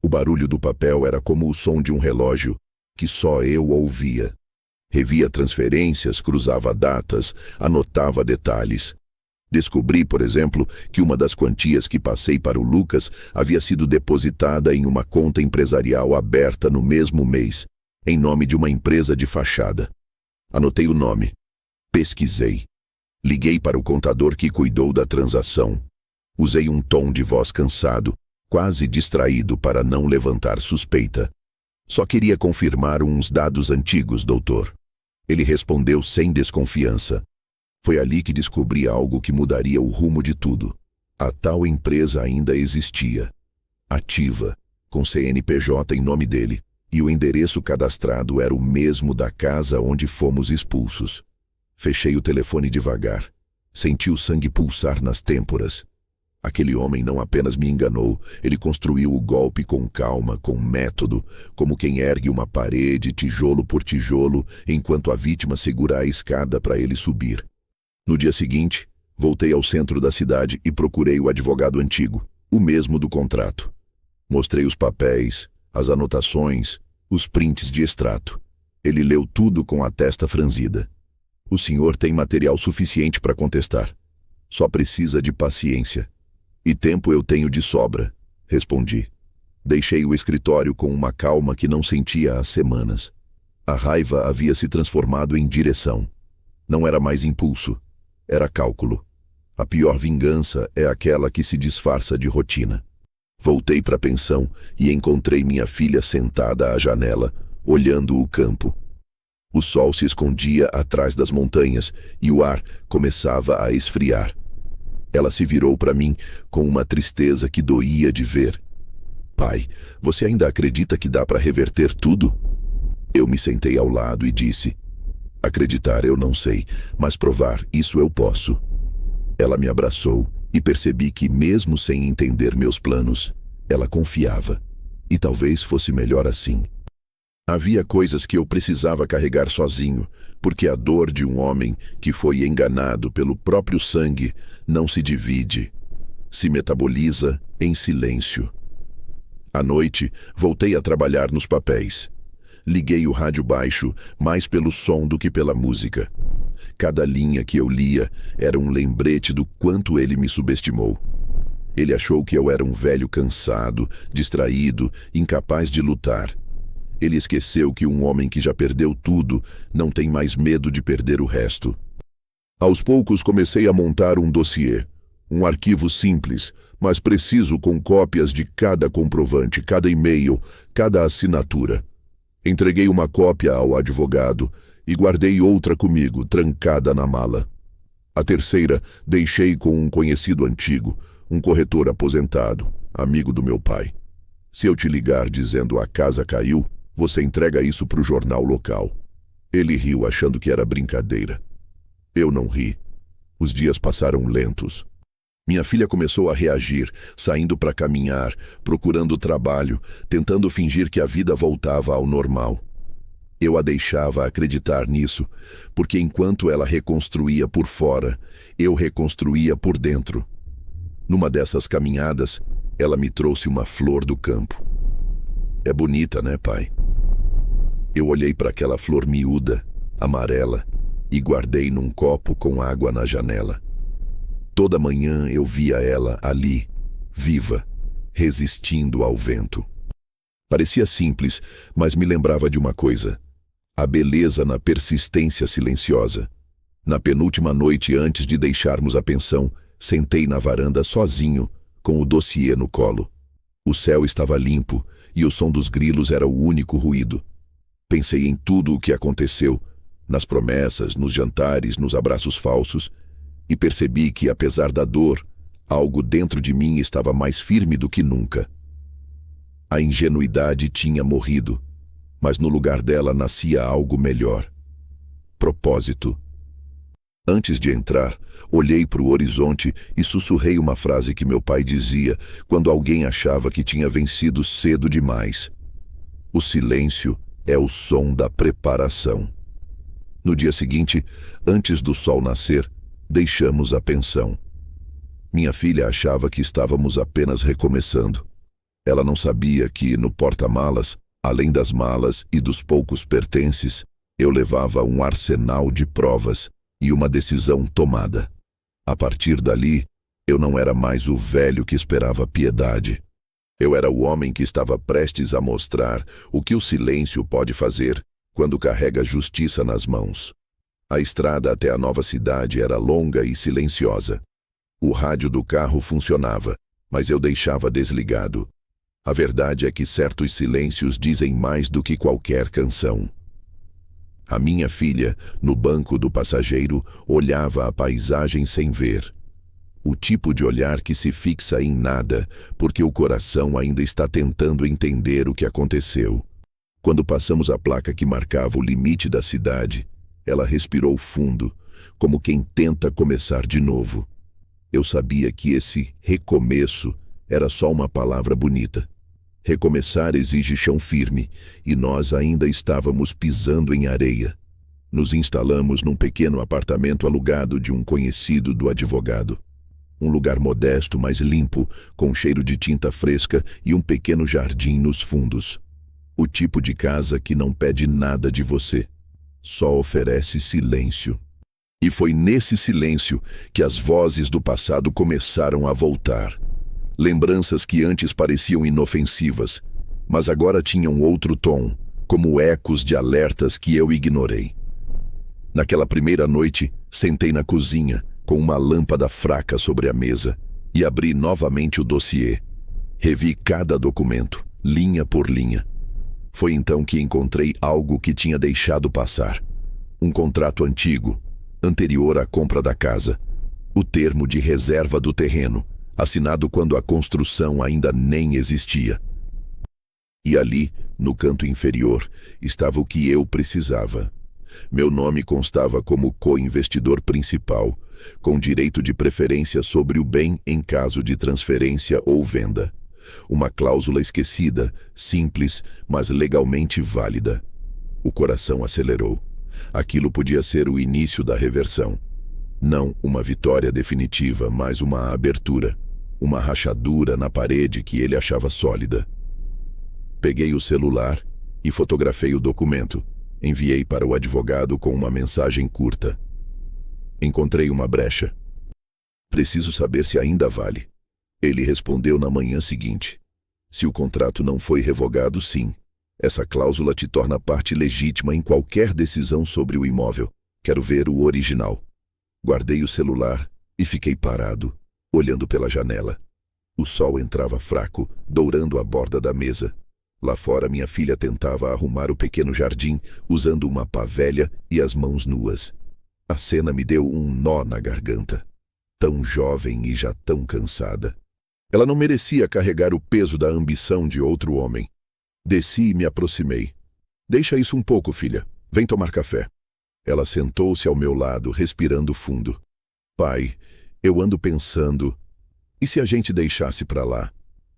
O barulho do papel era como o som de um relógio, que só eu ouvia. Revia transferências, cruzava datas, anotava detalhes. Descobri, por exemplo, que uma das quantias que passei para o Lucas havia sido depositada em uma conta empresarial aberta no mesmo mês, em nome de uma empresa de fachada. Anotei o nome. Pesquisei. Liguei para o contador que cuidou da transação. Usei um tom de voz cansado, quase distraído para não levantar suspeita. Só queria confirmar uns dados antigos, doutor. Ele respondeu sem desconfiança. Foi ali que descobri algo que mudaria o rumo de tudo. A tal empresa ainda existia. Ativa, com CNPJ em nome dele, e o endereço cadastrado era o mesmo da casa onde fomos expulsos. Fechei o telefone devagar. Senti o sangue pulsar nas têmporas. Aquele homem não apenas me enganou, ele construiu o golpe com calma, com método, como quem ergue uma parede, tijolo por tijolo, enquanto a vítima segura a escada para ele subir. No dia seguinte, voltei ao centro da cidade e procurei o advogado antigo, o mesmo do contrato. Mostrei os papéis, as anotações, os prints de extrato. Ele leu tudo com a testa franzida. O senhor tem material suficiente para contestar. Só precisa de paciência. E tempo eu tenho de sobra, respondi. Deixei o escritório com uma calma que não sentia há semanas. A raiva havia se transformado em direção. Não era mais impulso, era cálculo. A pior vingança é aquela que se disfarça de rotina. Voltei para a pensão e encontrei minha filha sentada à janela, olhando o campo. O sol se escondia atrás das montanhas e o ar começava a esfriar. Ela se virou para mim com uma tristeza que doía de ver. Pai, você ainda acredita que dá para reverter tudo? Eu me sentei ao lado e disse, acreditar eu não sei, mas provar isso eu posso. Ela me abraçou e percebi que, mesmo sem entender meus planos, ela confiava. E talvez fosse melhor assim. Havia coisas que eu precisava carregar sozinho, porque a dor de um homem que foi enganado pelo próprio sangue não se divide, se metaboliza em silêncio. À noite, voltei a trabalhar nos papéis. Liguei o rádio baixo, mais pelo som do que pela música. Cada linha que eu lia era um lembrete do quanto ele me subestimou. Ele achou que eu era um velho cansado, distraído, incapaz de lutar. Ele esqueceu que um homem que já perdeu tudo não tem mais medo de perder o resto. Aos poucos comecei a montar um dossiê, um arquivo simples, mas preciso com cópias de cada comprovante, cada e-mail, cada assinatura. Entreguei uma cópia ao advogado e guardei outra comigo, trancada na mala. A terceira deixei com um conhecido antigo, um corretor aposentado, amigo do meu pai. Se eu te ligar dizendo a casa caiu, você entrega isso para o jornal local. Ele riu achando que era brincadeira. Eu não ri. Os dias passaram lentos. Minha filha começou a reagir, saindo para caminhar, procurando trabalho, tentando fingir que a vida voltava ao normal. Eu a deixava acreditar nisso, porque enquanto ela reconstruía por fora, eu reconstruía por dentro. Numa dessas caminhadas, ela me trouxe uma flor do campo. É bonita, né, pai? Eu olhei para aquela flor miúda, amarela, e guardei num copo com água na janela. Toda manhã eu via ela ali, viva, resistindo ao vento. Parecia simples, mas me lembrava de uma coisa: a beleza na persistência silenciosa. Na penúltima noite antes de deixarmos a pensão, sentei na varanda sozinho, com o dossiê no colo. O céu estava limpo e o som dos grilos era o único ruído. Pensei em tudo o que aconteceu, nas promessas, nos jantares, nos abraços falsos, e percebi que, apesar da dor, algo dentro de mim estava mais firme do que nunca. A ingenuidade tinha morrido, mas no lugar dela nascia algo melhor. Propósito. Antes de entrar, olhei para o horizonte e sussurrei uma frase que meu pai dizia quando alguém achava que tinha vencido cedo demais. O silêncio é o som da preparação. No dia seguinte, antes do sol nascer, deixamos a pensão. Minha filha achava que estávamos apenas recomeçando. Ela não sabia que, no porta-malas, além das malas e dos poucos pertences, eu levava um arsenal de provas e uma decisão tomada. A partir dali, eu não era mais o velho que esperava piedade. Eu era o homem que estava prestes a mostrar o que o silêncio pode fazer quando carrega justiça nas mãos. A estrada até a nova cidade era longa e silenciosa. O rádio do carro funcionava, mas eu deixava desligado. A verdade é que certos silêncios dizem mais do que qualquer canção. A minha filha, no banco do passageiro, olhava a paisagem sem ver. O tipo de olhar que se fixa em nada, porque o coração ainda está tentando entender o que aconteceu. Quando passamos a placa que marcava o limite da cidade, ela respirou fundo, como quem tenta começar de novo. Eu sabia que esse recomeço era só uma palavra bonita. Recomeçar exige chão firme, e nós ainda estávamos pisando em areia. Nos instalamos num pequeno apartamento alugado de um conhecido do advogado. Um lugar modesto, mas limpo, com cheiro de tinta fresca e um pequeno jardim nos fundos. O tipo de casa que não pede nada de você, só oferece silêncio. E foi nesse silêncio que as vozes do passado começaram a voltar. Lembranças que antes pareciam inofensivas, mas agora tinham outro tom, como ecos de alertas que eu ignorei. Naquela primeira noite, sentei na cozinha, com uma lâmpada fraca sobre a mesa, e abri novamente o dossiê. Revi cada documento, linha por linha. Foi então que encontrei algo que tinha deixado passar. Um contrato antigo, anterior à compra da casa. O termo de reserva do terreno, assinado quando a construção ainda nem existia. E ali, no canto inferior, estava o que eu precisava. Meu nome constava como co-investidor principal, com direito de preferência sobre o bem em caso de transferência ou venda. Uma cláusula esquecida, simples, mas legalmente válida. O coração acelerou. Aquilo podia ser o início da reversão. Não uma vitória definitiva, mas uma abertura. Uma rachadura na parede que ele achava sólida. Peguei o celular e fotografei o documento. Enviei para o advogado com uma mensagem curta. Encontrei uma brecha. Preciso saber se ainda vale. Ele respondeu na manhã seguinte. Se o contrato não foi revogado, sim. Essa cláusula te torna parte legítima em qualquer decisão sobre o imóvel. Quero ver o original. Guardei o celular e fiquei parado, olhando pela janela. O sol entrava fraco, dourando a borda da mesa. Lá fora, minha filha tentava arrumar o pequeno jardim, usando uma pá velha e as mãos nuas. A cena me deu um nó na garganta. Tão jovem e já tão cansada. Ela não merecia carregar o peso da ambição de outro homem. Desci e me aproximei. Deixa isso um pouco, filha. Vem tomar café. Ela sentou-se ao meu lado, respirando fundo. Pai, eu ando pensando... E se a gente deixasse pra lá?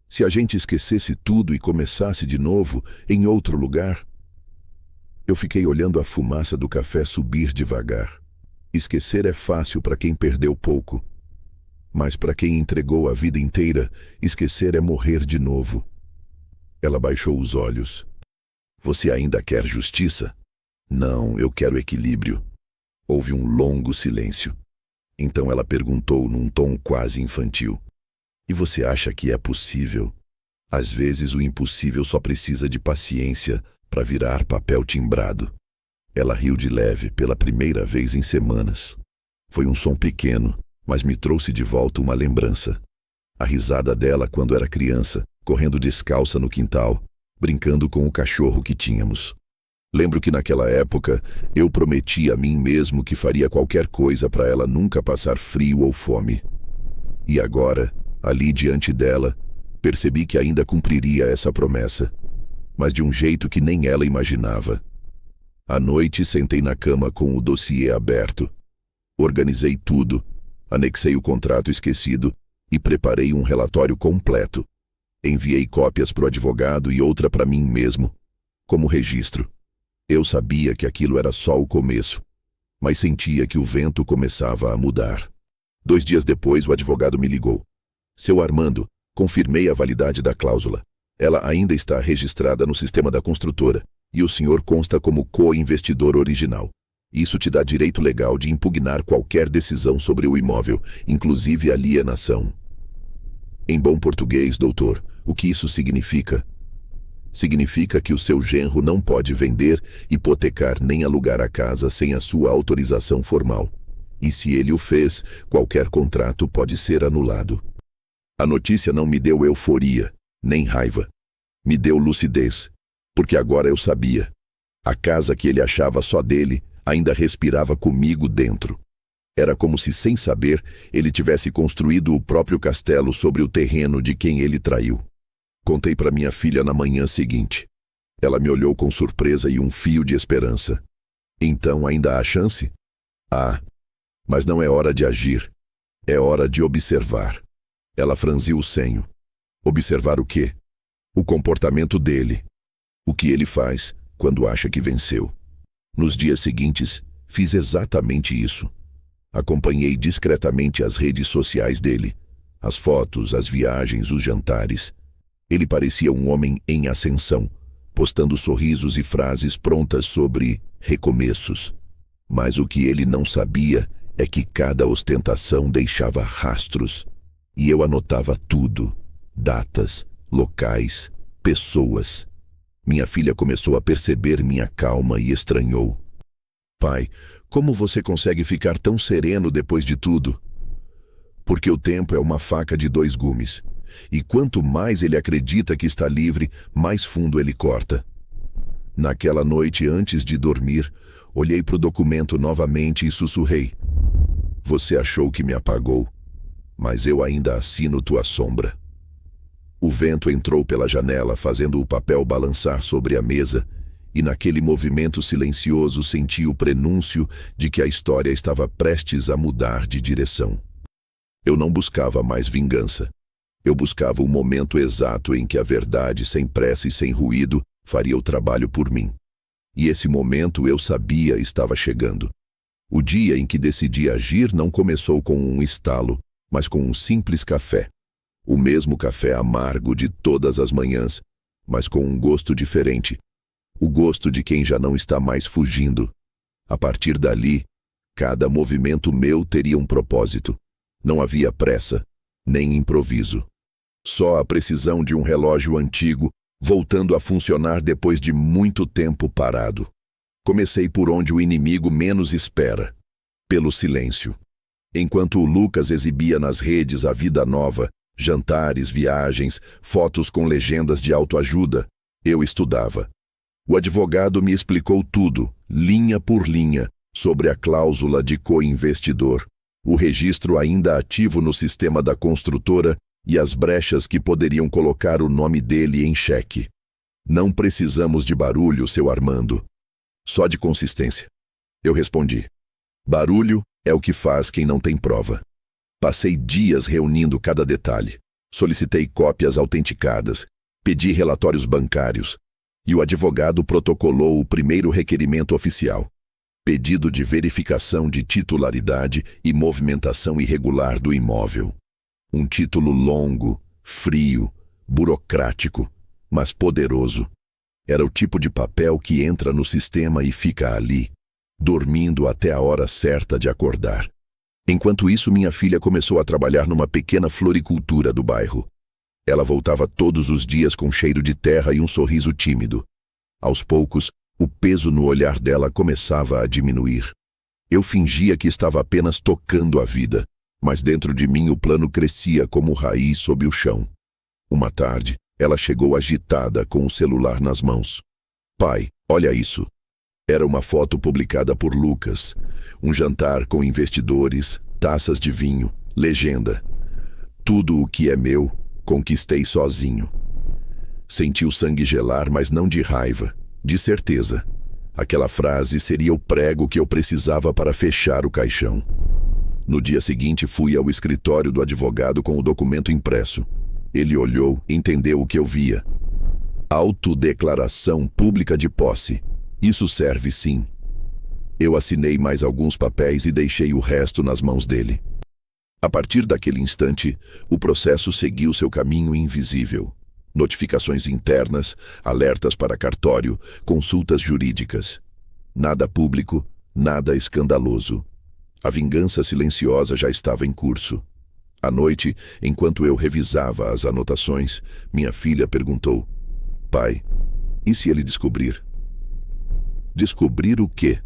Se a gente esquecesse tudo e começasse de novo, em outro lugar? Eu fiquei olhando a fumaça do café subir devagar. Esquecer é fácil para quem perdeu pouco. Mas para quem entregou a vida inteira, esquecer é morrer de novo. Ela baixou os olhos. Você ainda quer justiça? Não, eu quero equilíbrio. Houve um longo silêncio. Então ela perguntou num tom quase infantil. E você acha que é possível? Às vezes o impossível só precisa de paciência para virar papel timbrado. Ela riu de leve pela primeira vez em semanas. Foi um som pequeno, mas me trouxe de volta uma lembrança. A risada dela quando era criança, correndo descalça no quintal, brincando com o cachorro que tínhamos. Lembro que naquela época eu prometi a mim mesmo que faria qualquer coisa para ela nunca passar frio ou fome. E agora, ali diante dela, percebi que ainda cumpriria essa promessa, mas de um jeito que nem ela imaginava. À noite, sentei na cama com o dossiê aberto. Organizei tudo, anexei o contrato esquecido e preparei um relatório completo. Enviei cópias para o advogado e outra para mim mesmo, como registro. Eu sabia que aquilo era só o começo, mas sentia que o vento começava a mudar. 2 dias depois, o advogado me ligou. Seu Armando, confirmei a validade da cláusula. Ela ainda está registrada no sistema da construtora e o senhor consta como co-investidor original. Isso te dá direito legal de impugnar qualquer decisão sobre o imóvel, inclusive alienação. Em bom português, doutor, o que isso significa? Significa que o seu genro não pode vender, hipotecar nem alugar a casa sem a sua autorização formal. E se ele o fez, qualquer contrato pode ser anulado. A notícia não me deu euforia, nem raiva. Me deu lucidez, porque agora eu sabia. A casa que ele achava só dele ainda respirava comigo dentro. Era como se, sem saber, ele tivesse construído o próprio castelo sobre o terreno de quem ele traiu. Contei para minha filha na manhã seguinte. Ela me olhou com surpresa e um fio de esperança. Então ainda há chance? Há. Mas não é hora de agir. É hora de observar. Ela franziu o senho. Observar o quê? O comportamento dele. O que ele faz quando acha que venceu. Nos dias seguintes, fiz exatamente isso. Acompanhei discretamente as redes sociais dele. As fotos, as viagens, os jantares. Ele parecia um homem em ascensão, postando sorrisos e frases prontas sobre recomeços. Mas o que ele não sabia é que cada ostentação deixava rastros. E eu anotava tudo. Datas, locais, pessoas. Minha filha começou a perceber minha calma e estranhou. Pai, como você consegue ficar tão sereno depois de tudo? Porque o tempo é uma faca de dois gumes. E quanto mais ele acredita que está livre, mais fundo ele corta. Naquela noite, antes de dormir, olhei para o documento novamente e sussurrei. Você achou que me apagou, mas eu ainda assino tua sombra. O vento entrou pela janela, fazendo o papel balançar sobre a mesa, e naquele movimento silencioso senti o prenúncio de que a história estava prestes a mudar de direção. Eu não buscava mais vingança. Eu buscava o momento exato em que a verdade, sem pressa e sem ruído, faria o trabalho por mim. E esse momento, eu sabia, estava chegando. O dia em que decidi agir não começou com um estalo, mas com um simples café. O mesmo café amargo de todas as manhãs, mas com um gosto diferente. O gosto de quem já não está mais fugindo. A partir dali, cada movimento meu teria um propósito. Não havia pressa, nem improviso. Só a precisão de um relógio antigo, voltando a funcionar depois de muito tempo parado. Comecei por onde o inimigo menos espera, pelo silêncio. Enquanto o Lucas exibia nas redes a vida nova, jantares, viagens, fotos com legendas de autoajuda, eu estudava. O advogado me explicou tudo, linha por linha, sobre a cláusula de co-investidor, o registro ainda ativo no sistema da construtora e as brechas que poderiam colocar o nome dele em xeque. Não precisamos de barulho, seu Armando. Só de consistência. Eu respondi. Barulho é o que faz quem não tem prova. Passei dias reunindo cada detalhe. Solicitei cópias autenticadas. Pedi relatórios bancários. E o advogado protocolou o primeiro requerimento oficial. Pedido de verificação de titularidade e movimentação irregular do imóvel. Um título longo, frio, burocrático, mas poderoso. Era o tipo de papel que entra no sistema e fica ali, dormindo até a hora certa de acordar. Enquanto isso, minha filha começou a trabalhar numa pequena floricultura do bairro. Ela voltava todos os dias com cheiro de terra e um sorriso tímido. Aos poucos, o peso no olhar dela começava a diminuir. Eu fingia que estava apenas tocando a vida, mas dentro de mim o plano crescia como raiz sob o chão. Uma tarde, ela chegou agitada com o celular nas mãos. Pai, olha isso. Era uma foto publicada por Lucas. Um jantar com investidores, taças de vinho, legenda. Tudo o que é meu, conquistei sozinho. Senti o sangue gelar, mas não de raiva, de certeza. Aquela frase seria o prego que eu precisava para fechar o caixão. No dia seguinte, fui ao escritório do advogado com o documento impresso. Ele olhou, entendeu o que eu via. Autodeclaração pública de posse. Isso serve sim. Eu assinei mais alguns papéis e deixei o resto nas mãos dele. A partir daquele instante, o processo seguiu seu caminho invisível. Notificações internas, alertas para cartório, consultas jurídicas. Nada público, nada escandaloso. A vingança silenciosa já estava em curso. À noite, enquanto eu revisava as anotações, minha filha perguntou: Pai, e se ele descobrir? Descobrir o quê?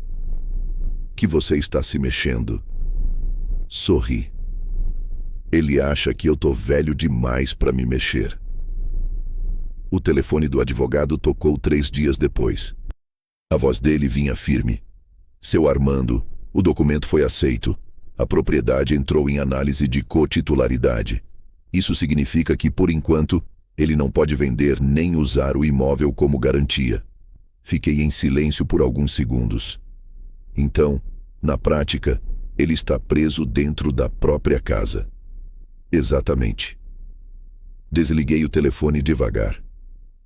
Que você está se mexendo. Sorri. Ele acha que eu tô velho demais para me mexer. O telefone do advogado tocou 3 dias depois. A voz dele vinha firme. Seu Armando, o documento foi aceito. A propriedade entrou em análise de cotitularidade. Isso significa que, por enquanto, ele não pode vender nem usar o imóvel como garantia. Fiquei em silêncio por alguns segundos. Então, na prática, ele está preso dentro da própria casa. Exatamente. Desliguei o telefone devagar.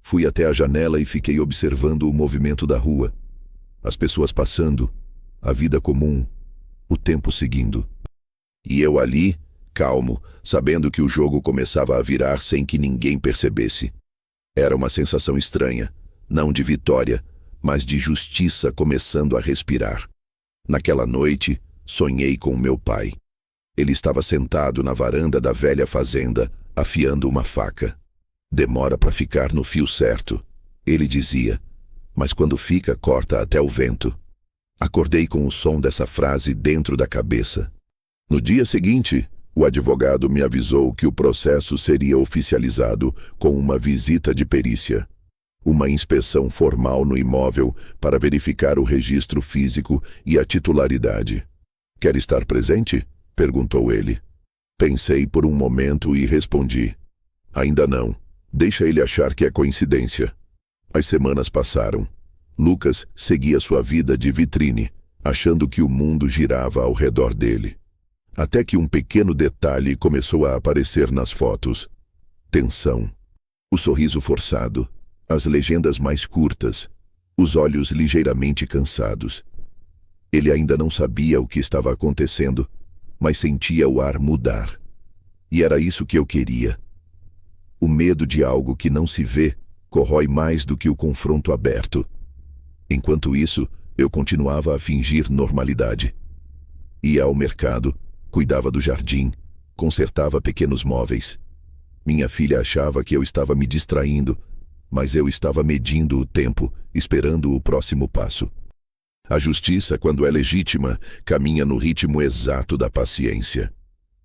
Fui até a janela e fiquei observando o movimento da rua. As pessoas passando, a vida comum, o tempo seguindo. E eu ali, calmo, sabendo que o jogo começava a virar sem que ninguém percebesse. Era uma sensação estranha, não de vitória, mas de justiça começando a respirar. Naquela noite, sonhei com meu pai. Ele estava sentado na varanda da velha fazenda, afiando uma faca. Demora para ficar no fio certo, ele dizia, mas quando fica, corta até o vento. Acordei com o som dessa frase dentro da cabeça. No dia seguinte, o advogado me avisou que o processo seria oficializado com uma visita de perícia. Uma inspeção formal no imóvel para verificar o registro físico e a titularidade. Quer estar presente? Perguntou ele. Pensei por um momento e respondi. Ainda não. Deixa ele achar que é coincidência. As semanas passaram. Lucas seguia sua vida de vitrine, achando que o mundo girava ao redor dele. Até que um pequeno detalhe começou a aparecer nas fotos. Tensão. O sorriso forçado. As legendas mais curtas. Os olhos ligeiramente cansados. Ele ainda não sabia o que estava acontecendo, mas sentia o ar mudar. E era isso que eu queria. O medo de algo que não se vê corrói mais do que o confronto aberto. Enquanto isso, eu continuava a fingir normalidade. Ia ao mercado, cuidava do jardim, consertava pequenos móveis. Minha filha achava que eu estava me distraindo, mas eu estava medindo o tempo, esperando o próximo passo. A justiça, quando é legítima, caminha no ritmo exato da paciência.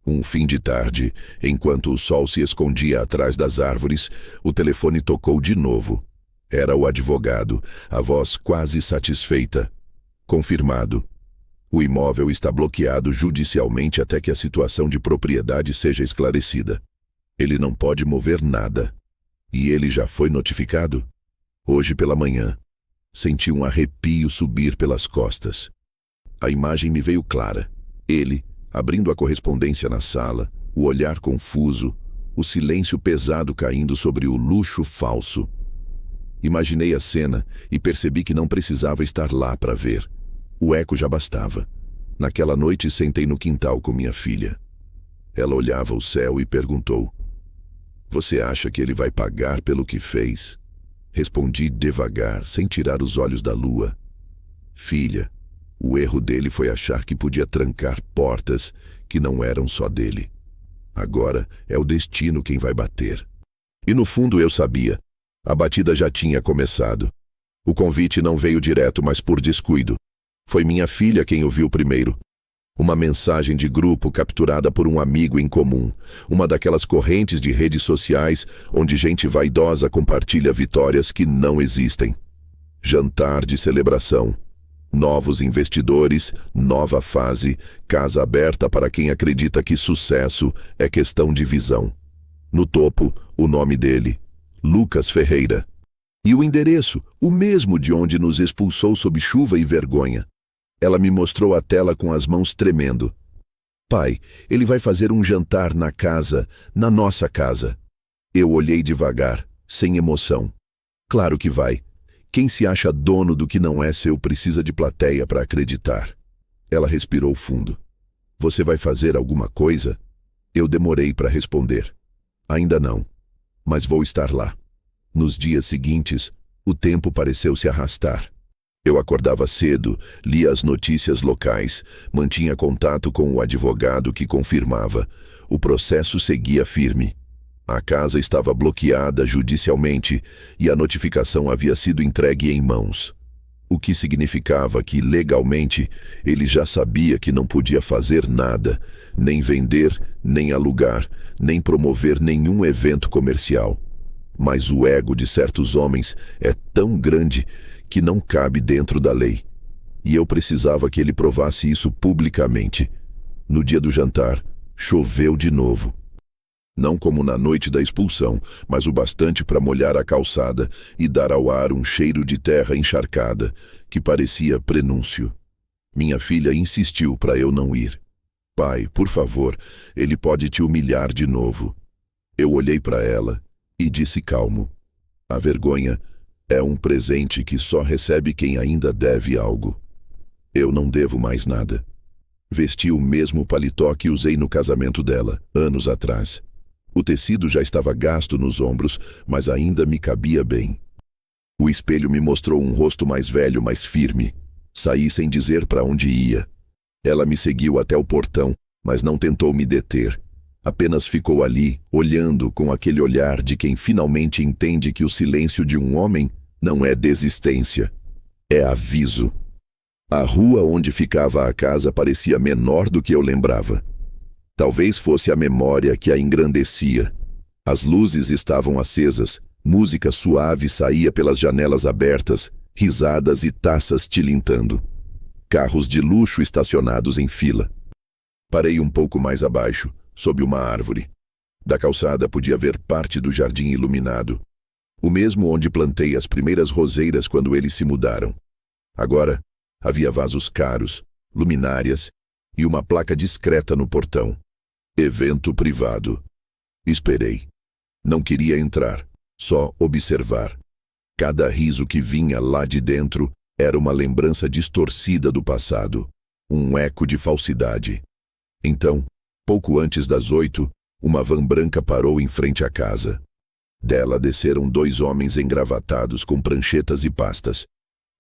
Um fim de tarde, enquanto o sol se escondia atrás das árvores, o telefone tocou de novo. Era o advogado, a voz quase satisfeita. Confirmado. O imóvel está bloqueado judicialmente até que a situação de propriedade seja esclarecida. Ele não pode mover nada. E ele já foi notificado? Hoje pela manhã. Senti um arrepio subir pelas costas. A imagem me veio clara. Ele, abrindo a correspondência na sala, o olhar confuso, o silêncio pesado caindo sobre o luxo falso. Imaginei a cena e percebi que não precisava estar lá para ver. O eco já bastava. Naquela noite sentei no quintal com minha filha. Ela olhava o céu e perguntou: "Você acha que ele vai pagar pelo que fez?" Respondi devagar, sem tirar os olhos da lua. "Filha, o erro dele foi achar que podia trancar portas que não eram só dele. Agora é o destino quem vai bater." E no fundo eu sabia. A batida já tinha começado. O convite não veio direto, mas por descuido. Foi minha filha quem o viu primeiro. Uma mensagem de grupo capturada por um amigo em comum. Uma daquelas correntes de redes sociais onde gente vaidosa compartilha vitórias que não existem. Jantar de celebração. Novos investidores, nova fase, casa aberta para quem acredita que sucesso é questão de visão. No topo, o nome dele, Lucas Ferreira. E o endereço, o mesmo de onde nos expulsou sob chuva e vergonha. Ela me mostrou a tela com as mãos tremendo. "Pai, ele vai fazer um jantar na casa, na nossa casa." Eu olhei devagar, sem emoção. Claro que vai. Quem se acha dono do que não é seu precisa de plateia para acreditar. Ela respirou fundo. "Você vai fazer alguma coisa?" Eu demorei para responder. "Ainda não, mas vou estar lá." Nos dias seguintes, o tempo pareceu se arrastar. Eu acordava cedo, lia as notícias locais, mantinha contato com o advogado que confirmava. O processo seguia firme. A casa estava bloqueada judicialmente e a notificação havia sido entregue em mãos. O que significava que, legalmente, ele já sabia que não podia fazer nada, nem vender, nem alugar, nem promover nenhum evento comercial. Mas o ego de certos homens é tão grande que não cabe dentro da lei. E eu precisava que ele provasse isso publicamente. No dia do jantar, choveu de novo. Não como na noite da expulsão, mas o bastante para molhar a calçada e dar ao ar um cheiro de terra encharcada, que parecia prenúncio. Minha filha insistiu para eu não ir. Pai, por favor, ele pode te humilhar de novo. Eu olhei para ela e disse calmo: a vergonha é um presente que só recebe quem ainda deve algo. Eu não devo mais nada. Vesti o mesmo paletó que usei no casamento dela, anos atrás. O tecido já estava gasto nos ombros, mas ainda me cabia bem. O espelho me mostrou um rosto mais velho, mais firme. Saí sem dizer para onde ia. Ela me seguiu até o portão, mas não tentou me deter. Apenas ficou ali, olhando com aquele olhar de quem finalmente entende que o silêncio de um homem não é desistência, é aviso. A rua onde ficava a casa parecia menor do que eu lembrava. Talvez fosse a memória que a engrandecia. As luzes estavam acesas, música suave saía pelas janelas abertas, risadas e taças tilintando. Carros de luxo estacionados em fila. Parei um pouco mais abaixo, sob uma árvore. Da calçada podia ver parte do jardim iluminado, o mesmo onde plantei as primeiras roseiras quando eles se mudaram. Agora, havia vasos caros, luminárias e uma placa discreta no portão. Evento privado. Esperei. Não queria entrar, só observar. Cada riso que vinha lá de dentro era uma lembrança distorcida do passado, um eco de falsidade. Então, pouco antes das 8, uma van branca parou em frente à casa. Dela desceram 2 homens engravatados com pranchetas e pastas.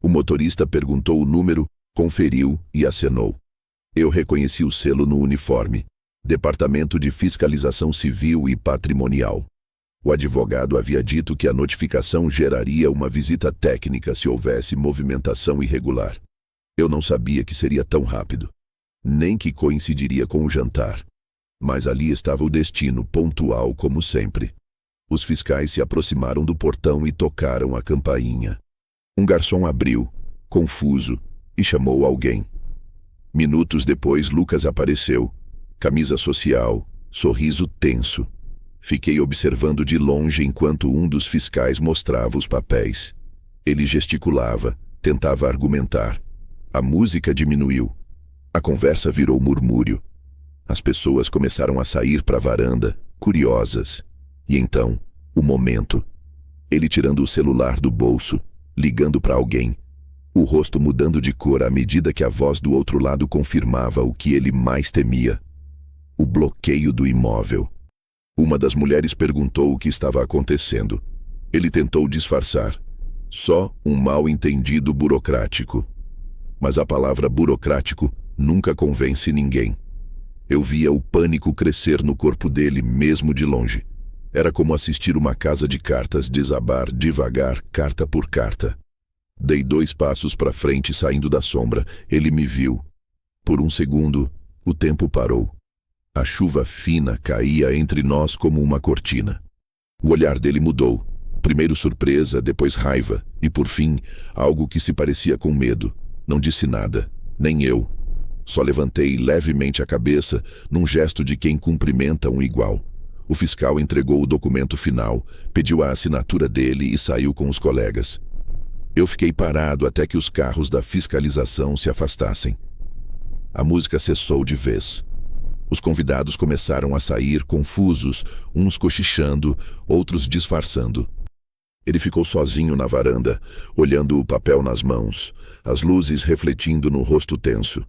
O motorista perguntou o número, conferiu e acenou. Eu reconheci o selo no uniforme. Departamento de Fiscalização Civil e Patrimonial. O advogado havia dito que a notificação geraria uma visita técnica se houvesse movimentação irregular. Eu não sabia que seria tão rápido, nem que coincidiria com o jantar. Mas ali estava o destino, pontual como sempre. Os fiscais se aproximaram do portão e tocaram a campainha. Um garçom abriu, confuso, e chamou alguém. Minutos depois, Lucas apareceu. Camisa social, sorriso tenso. Fiquei observando de longe enquanto um dos fiscais mostrava os papéis. Ele gesticulava, tentava argumentar. A música diminuiu. A conversa virou murmúrio. As pessoas começaram a sair para a varanda, curiosas. E então, o momento. Ele tirando o celular do bolso, ligando para alguém. O rosto mudando de cor à medida que a voz do outro lado confirmava o que ele mais temia. O bloqueio do imóvel. Uma das mulheres perguntou o que estava acontecendo. Ele tentou disfarçar. Só um mal-entendido burocrático. Mas a palavra burocrático nunca convence ninguém. Eu via o pânico crescer no corpo dele mesmo de longe. Era como assistir uma casa de cartas desabar devagar, carta por carta. Dei 2 passos para frente saindo da sombra. Ele me viu. Por um segundo, o tempo parou. A chuva fina caía entre nós como uma cortina. O olhar dele mudou. Primeiro surpresa, depois raiva, e por fim, algo que se parecia com medo. Não disse nada, nem eu. Só levantei levemente a cabeça, num gesto de quem cumprimenta um igual. O fiscal entregou o documento final, pediu a assinatura dele e saiu com os colegas. Eu fiquei parado até que os carros da fiscalização se afastassem. A música cessou de vez. Os convidados começaram a sair confusos, uns cochichando, outros disfarçando. Ele ficou sozinho na varanda, olhando o papel nas mãos, as luzes refletindo no rosto tenso.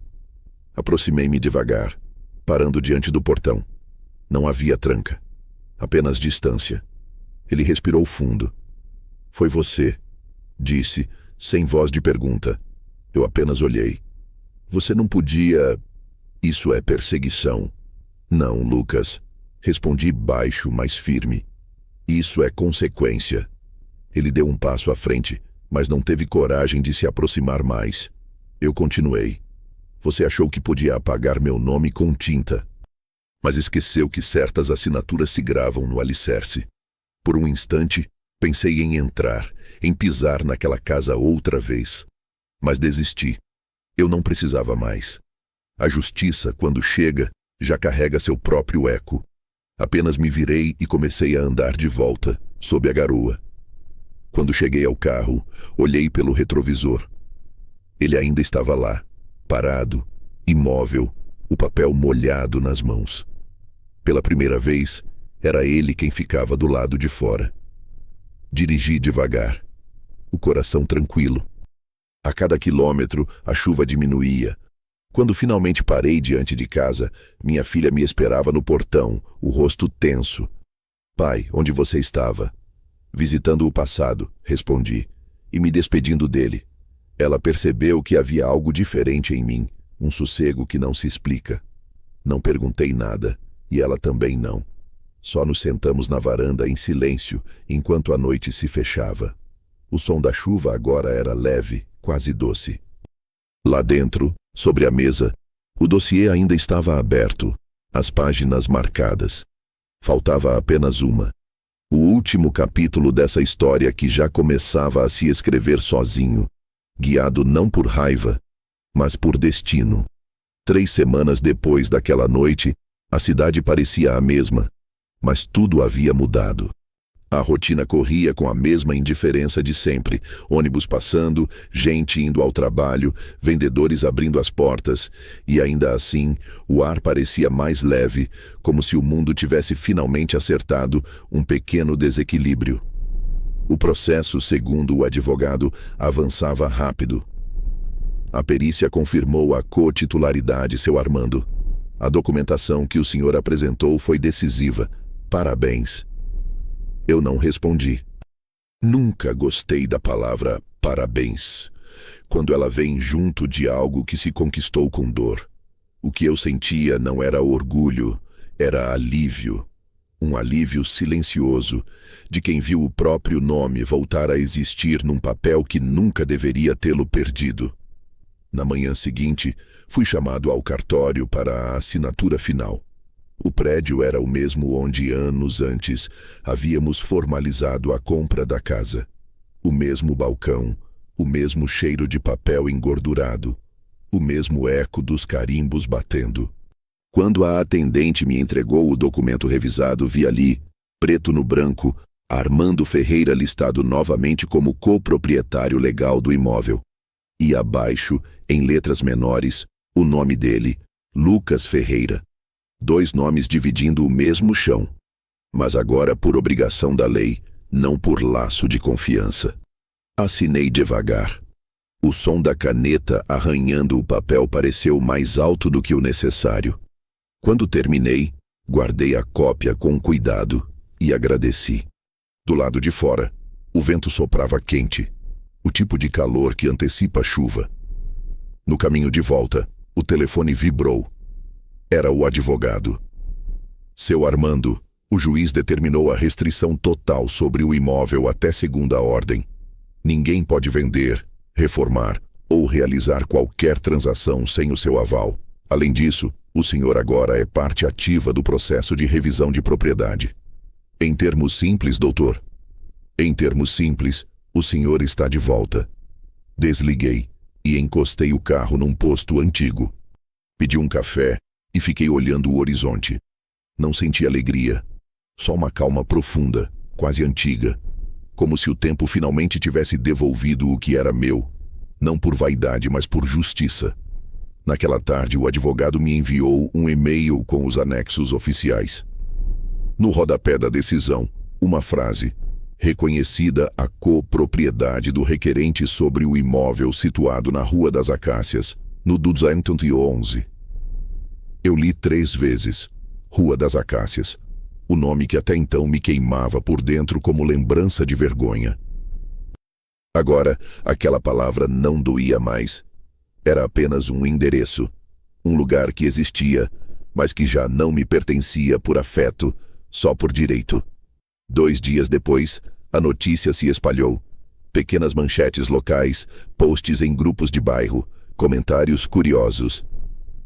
Aproximei-me devagar, parando diante do portão. Não havia tranca, apenas distância. Ele respirou fundo. Foi você, disse, sem voz de pergunta. Eu apenas olhei. Você não podia... Isso é perseguição. Não, Lucas. Respondi baixo, mas firme. Isso é consequência. Ele deu um passo à frente, mas não teve coragem de se aproximar mais. Eu continuei. Você achou que podia apagar meu nome com tinta, mas esqueceu que certas assinaturas se gravam no alicerce. Por um instante, Pensei em entrar, em pisar naquela casa outra vez. Mas desisti. Eu não precisava mais. A justiça, quando chega, já carrega seu próprio eco. Apenas me virei e comecei a andar de volta, sob a garoa. Quando cheguei ao carro, olhei pelo retrovisor. Ele ainda estava lá, parado, imóvel, o papel molhado nas mãos. Pela primeira vez, era ele quem ficava do lado de fora. Dirigi devagar, o coração tranquilo. A cada quilômetro, a chuva diminuía. Quando finalmente parei diante de casa, minha filha me esperava no portão, o rosto tenso. Pai, onde você estava? Visitando o passado, respondi, e me despedindo dele. Ela percebeu que havia algo diferente em mim, um sossego que não se explica. Não perguntei nada, e ela também não. Só nos sentamos na varanda em silêncio, enquanto a noite se fechava. O som da chuva agora era leve, quase doce. Lá dentro, sobre a mesa, o dossiê ainda estava aberto, as páginas marcadas. Faltava apenas uma. O último capítulo dessa história que já começava a se escrever sozinho, guiado não por raiva, mas por destino. 3 semanas depois daquela noite, a cidade parecia a mesma, mas tudo havia mudado. A rotina corria com a mesma indiferença de sempre, ônibus passando, gente indo ao trabalho, vendedores abrindo as portas, e ainda assim, o ar parecia mais leve, como se o mundo tivesse finalmente acertado um pequeno desequilíbrio. O processo, segundo o advogado, avançava rápido. A perícia confirmou a co-titularidade, seu Armando. A documentação que o senhor apresentou foi decisiva. Parabéns. Eu não respondi. Nunca gostei da palavra parabéns, quando ela vem junto de algo que se conquistou com dor. O que eu sentia não era orgulho, era alívio. Um alívio silencioso, de quem viu o próprio nome voltar a existir num papel que nunca deveria tê-lo perdido. Na manhã seguinte, fui chamado ao cartório para a assinatura final. O prédio era o mesmo onde, anos antes, havíamos formalizado a compra da casa. O mesmo balcão, o mesmo cheiro de papel engordurado, o mesmo eco dos carimbos batendo. Quando a atendente me entregou o documento revisado, vi ali, preto no branco, Armando Ferreira listado novamente como coproprietário legal do imóvel. E abaixo, em letras menores, o nome dele, Lucas Ferreira. 2 nomes dividindo o mesmo chão, mas agora por obrigação da lei, não por laço de confiança. Assinei devagar. O som da caneta arranhando o papel pareceu mais alto do que o necessário. Quando terminei, guardei a cópia com cuidado e agradeci. Do lado de fora, o vento soprava quente, o tipo de calor que antecipa a chuva. No caminho de volta, o telefone vibrou. Era o advogado. Seu Armando, o juiz determinou a restrição total sobre o imóvel até segunda ordem. Ninguém pode vender, reformar ou realizar qualquer transação sem o seu aval. Além disso, o senhor agora é parte ativa do processo de revisão de propriedade. Em termos simples, doutor. Em termos simples, o senhor está de volta. Desliguei e encostei o carro num posto antigo. Pedi um café e fiquei olhando o horizonte. Não senti alegria, só uma calma profunda, quase antiga, como se o tempo finalmente tivesse devolvido o que era meu, não por vaidade, mas por justiça. Naquela tarde, o advogado me enviou um e-mail com os anexos oficiais. No rodapé da decisão, uma frase: reconhecida a copropriedade do requerente sobre o imóvel situado na Rua das Acácias, no 211. Eu li 3 vezes, Rua das Acácias, o nome que até então me queimava por dentro como lembrança de vergonha. Agora, aquela palavra não doía mais. Era apenas um endereço, um lugar que existia, mas que já não me pertencia por afeto, só por direito. 2 dias depois, a notícia se espalhou. Pequenas manchetes locais, posts em grupos de bairro, comentários curiosos.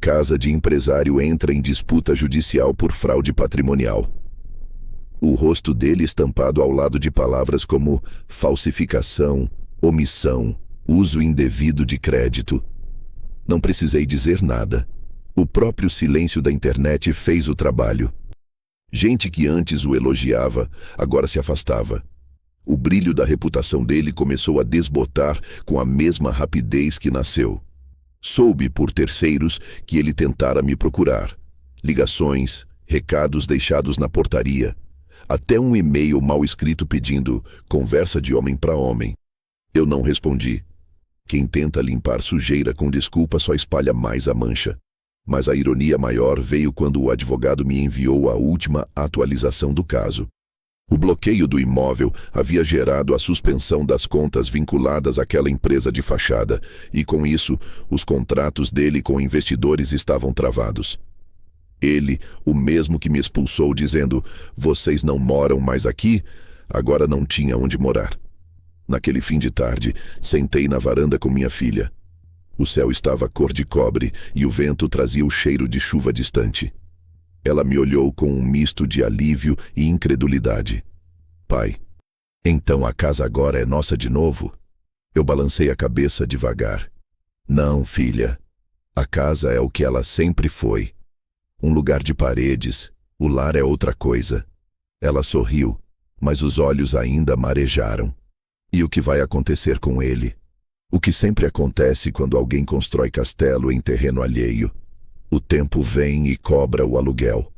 Casa de empresário entra em disputa judicial por fraude patrimonial. O rosto dele estampado ao lado de palavras como falsificação, omissão, uso indevido de crédito. Não precisei dizer nada. O próprio silêncio da internet fez o trabalho. Gente que antes o elogiava, agora se afastava. O brilho da reputação dele começou a desbotar com a mesma rapidez que nasceu. Soube por terceiros que ele tentara me procurar. Ligações, recados deixados na portaria, até um e-mail mal escrito pedindo conversa de homem para homem. Eu não respondi. Quem tenta limpar sujeira com desculpa só espalha mais a mancha. Mas a ironia maior veio quando o advogado me enviou a última atualização do caso. O bloqueio do imóvel havia gerado a suspensão das contas vinculadas àquela empresa de fachada, e com isso, os contratos dele com investidores estavam travados. Ele, o mesmo que me expulsou dizendo, vocês não moram mais aqui, agora não tinha onde morar. Naquele fim de tarde, sentei na varanda com minha filha. O céu estava cor de cobre e o vento trazia o cheiro de chuva distante. Ela me olhou com um misto de alívio e incredulidade. Pai, então a casa agora é nossa de novo? Eu balancei a cabeça devagar. Não, filha. A casa é o que ela sempre foi. Um lugar de paredes, o lar é outra coisa. Ela sorriu, mas os olhos ainda marejaram. E o que vai acontecer com ele? O que sempre acontece quando alguém constrói castelo em terreno alheio. O tempo vem e cobra o aluguel.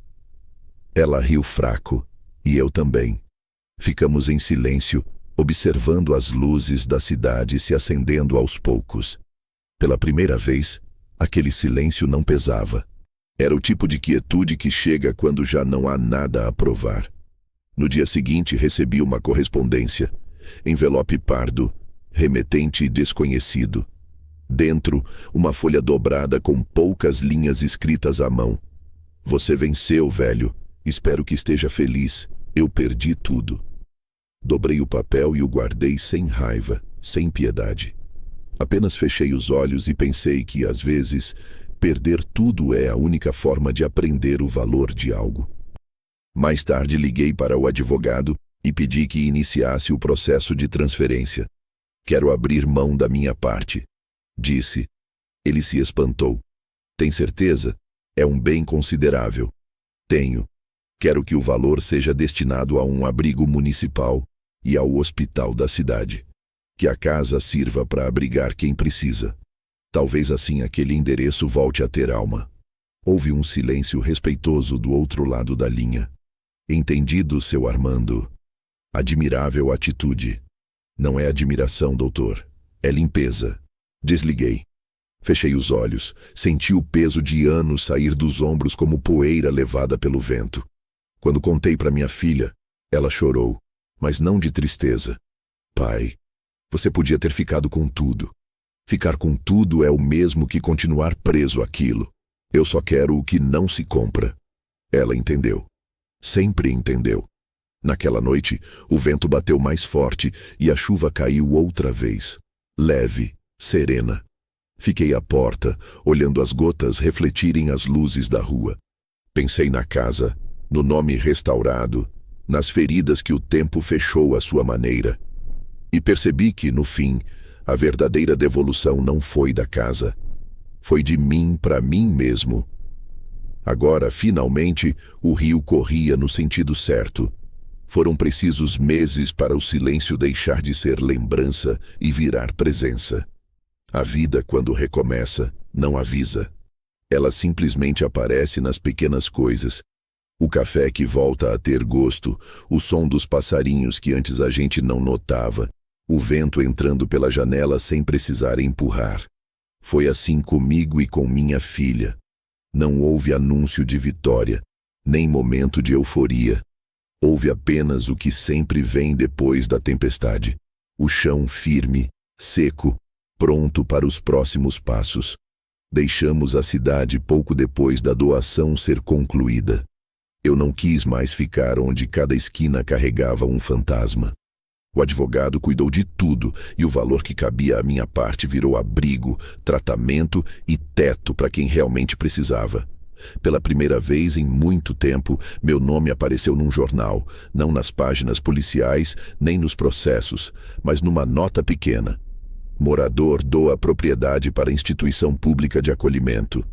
Ela riu fraco, e eu também. Ficamos em silêncio, observando as luzes da cidade se acendendo aos poucos. Pela primeira vez, aquele silêncio não pesava. Era o tipo de quietude que chega quando já não há nada a provar. No dia seguinte recebi uma correspondência. Envelope pardo, remetente desconhecido. Dentro, uma folha dobrada com poucas linhas escritas à mão. Você venceu, velho. Espero que esteja feliz. Eu perdi tudo. Dobrei o papel e o guardei sem raiva, sem piedade. Apenas fechei os olhos e pensei que, às vezes, perder tudo é a única forma de aprender o valor de algo. Mais tarde liguei para o advogado e pedi que iniciasse o processo de transferência. Quero abrir mão da minha parte, disse. Ele se espantou. Tem certeza? É um bem considerável. Tenho. Quero que o valor seja destinado a um abrigo municipal e ao hospital da cidade. Que a casa sirva para abrigar quem precisa. Talvez assim aquele endereço volte a ter alma. Houve um silêncio respeitoso do outro lado da linha. Entendido, seu Armando. Admirável atitude. Não é admiração, doutor. É limpeza. Desliguei. Fechei os olhos. Senti o peso de anos sair dos ombros como poeira levada pelo vento. Quando contei para minha filha, ela chorou, mas não de tristeza. Pai, você podia ter ficado com tudo. Ficar com tudo é o mesmo que continuar preso àquilo. Eu só quero o que não se compra. Ela entendeu. Sempre entendeu. Naquela noite, o vento bateu mais forte e a chuva caiu outra vez. Leve, serena. Fiquei à porta, olhando as gotas refletirem as luzes da rua. Pensei na casa, no nome restaurado, nas feridas que o tempo fechou à sua maneira. E percebi que, no fim, a verdadeira devolução não foi da casa. Foi de mim para mim mesmo. Agora, finalmente, o rio corria no sentido certo. Foram precisos meses para o silêncio deixar de ser lembrança e virar presença. A vida, quando recomeça, não avisa. Ela simplesmente aparece nas pequenas coisas. O café que volta a ter gosto, o som dos passarinhos que antes a gente não notava, o vento entrando pela janela sem precisar empurrar. Foi assim comigo e com minha filha. Não houve anúncio de vitória, nem momento de euforia. Houve apenas o que sempre vem depois da tempestade. O chão firme, seco, pronto para os próximos passos. Deixamos a cidade pouco depois da doação ser concluída. Eu não quis mais ficar onde cada esquina carregava um fantasma. O advogado cuidou de tudo e o valor que cabia à minha parte virou abrigo, tratamento e teto para quem realmente precisava. Pela primeira vez em muito tempo, meu nome apareceu num jornal, não nas páginas policiais, nem nos processos, mas numa nota pequena. Morador doa propriedade para instituição pública de acolhimento.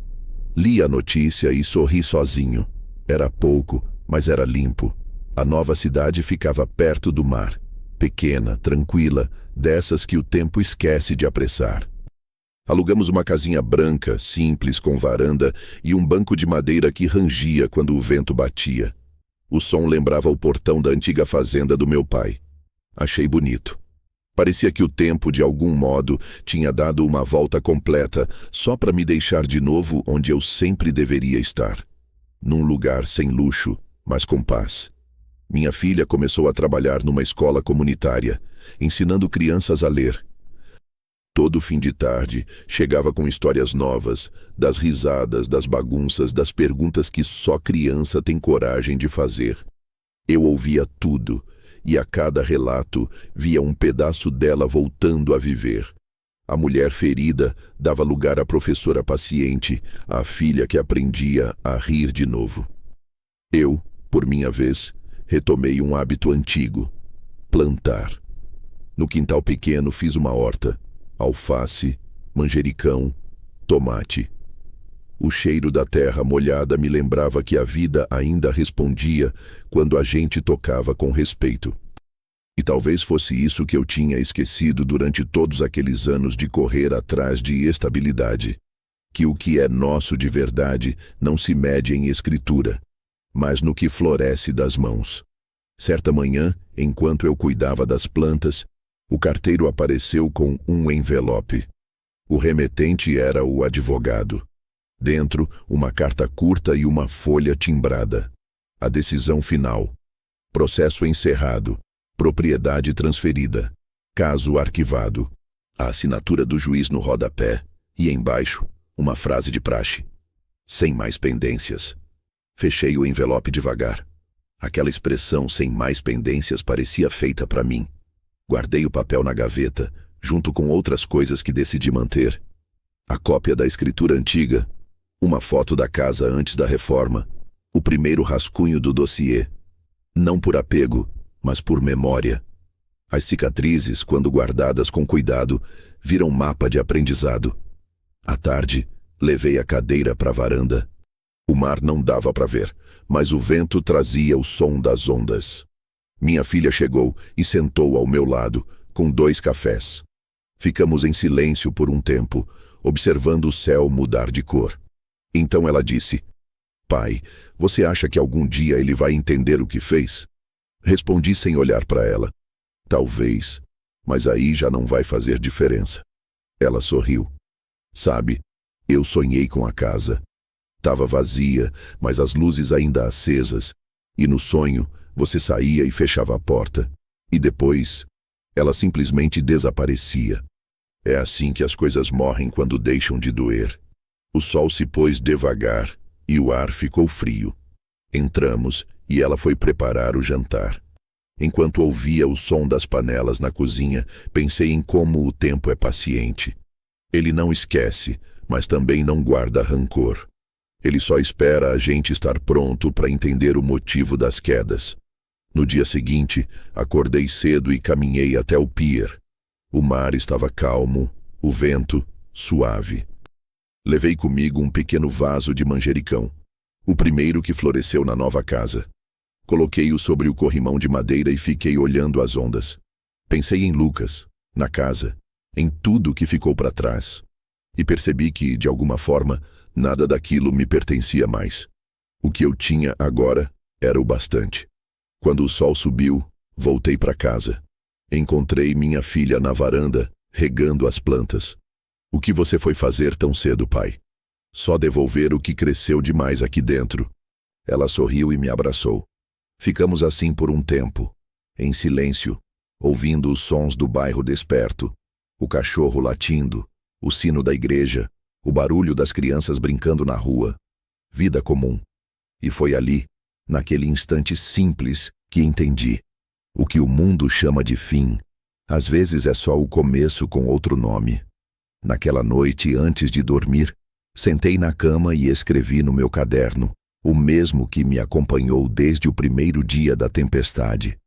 Li a notícia e sorri sozinho. Era pouco, mas era limpo. A nova cidade ficava perto do mar. Pequena, tranquila, dessas que o tempo esquece de apressar. Alugamos uma casinha branca, simples, com varanda e um banco de madeira que rangia quando o vento batia. O som lembrava o portão da antiga fazenda do meu pai. Achei bonito. Parecia que o tempo, de algum modo, tinha dado uma volta completa, só para me deixar de novo onde eu sempre deveria estar. Num lugar sem luxo, mas com paz. Minha filha começou a trabalhar numa escola comunitária, ensinando crianças a ler. Todo fim de tarde, chegava com histórias novas, das risadas, das bagunças, das perguntas que só criança tem coragem de fazer. Eu ouvia tudo, e a cada relato via um pedaço dela voltando a viver. A mulher ferida dava lugar à professora paciente, à filha que aprendia a rir de novo. Eu, por minha vez, retomei um hábito antigo: plantar. No quintal pequeno fiz uma horta: alface, manjericão, tomate. O cheiro da terra molhada me lembrava que a vida ainda respondia quando a gente tocava com respeito. E talvez fosse isso que eu tinha esquecido durante todos aqueles anos de correr atrás de estabilidade. Que o que é nosso de verdade não se mede em escritura, mas no que floresce das mãos. Certa manhã, enquanto eu cuidava das plantas, o carteiro apareceu com um envelope. O remetente era o advogado. Dentro, uma carta curta e uma folha timbrada. A decisão final. Processo encerrado. Propriedade transferida. Caso arquivado. A assinatura do juiz no rodapé e embaixo, uma frase de praxe: sem mais pendências. Fechei o envelope devagar. Aquela expressão "sem mais pendências" parecia feita para mim. Guardei o papel na gaveta, junto com outras coisas que decidi manter. A cópia da escritura antiga, uma foto da casa antes da reforma, o primeiro rascunho do dossiê. Não por apego, mas por memória. As cicatrizes, quando guardadas com cuidado, viram mapa de aprendizado. À tarde, levei a cadeira para a varanda. O mar não dava para ver, mas o vento trazia o som das ondas. Minha filha chegou e sentou ao meu lado, com 2 cafés. Ficamos em silêncio por um tempo, observando o céu mudar de cor. Então ela disse: "Pai, você acha que algum dia ele vai entender o que fez?" Respondi sem olhar para ela: "Talvez, mas aí já não vai fazer diferença." Ela sorriu. "Sabe, eu sonhei com a casa. Tava vazia, mas as luzes ainda acesas, e no sonho você saía e fechava a porta, e depois ela simplesmente desaparecia. É assim que as coisas morrem quando deixam de doer." O sol se pôs devagar e o ar ficou frio. Entramos e ela foi preparar o jantar. Enquanto ouvia o som das panelas na cozinha, pensei em como o tempo é paciente. Ele não esquece, mas também não guarda rancor. Ele só espera a gente estar pronto para entender o motivo das quedas. No dia seguinte, acordei cedo e caminhei até o pier. O mar estava calmo, o vento suave. Levei comigo um pequeno vaso de manjericão, o primeiro que floresceu na nova casa. Coloquei-o sobre o corrimão de madeira e fiquei olhando as ondas. Pensei em Lucas, na casa, em tudo que ficou para trás. E percebi que, de alguma forma, nada daquilo me pertencia mais. O que eu tinha agora era o bastante. Quando o sol subiu, voltei para casa. Encontrei minha filha na varanda, regando as plantas. "O que você foi fazer tão cedo, pai?" "Só devolver o que cresceu demais aqui dentro." Ela sorriu e me abraçou. Ficamos assim por um tempo, em silêncio, ouvindo os sons do bairro desperto, o cachorro latindo, o sino da igreja, o barulho das crianças brincando na rua. Vida comum. E foi ali, naquele instante simples, que entendi. O que o mundo chama de fim, às vezes é só o começo com outro nome. Naquela noite, antes de dormir, Sentei na cama e escrevi no meu caderno, o mesmo que me acompanhou desde o primeiro dia da tempestade.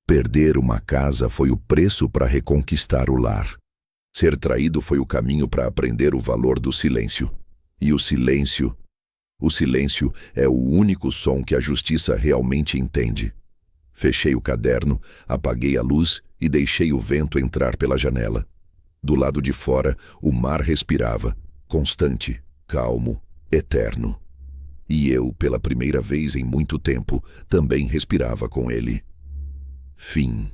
Perder uma casa foi o preço para reconquistar o lar. Ser traído foi o caminho para aprender o valor do silêncio. E o silêncio é o único som que a justiça realmente entende. Fechei o caderno, apaguei a luz e deixei o vento entrar pela janela. Do lado de fora, o mar respirava, constante, calmo, eterno. E eu, pela primeira vez em muito tempo, também respirava com ele. Fim.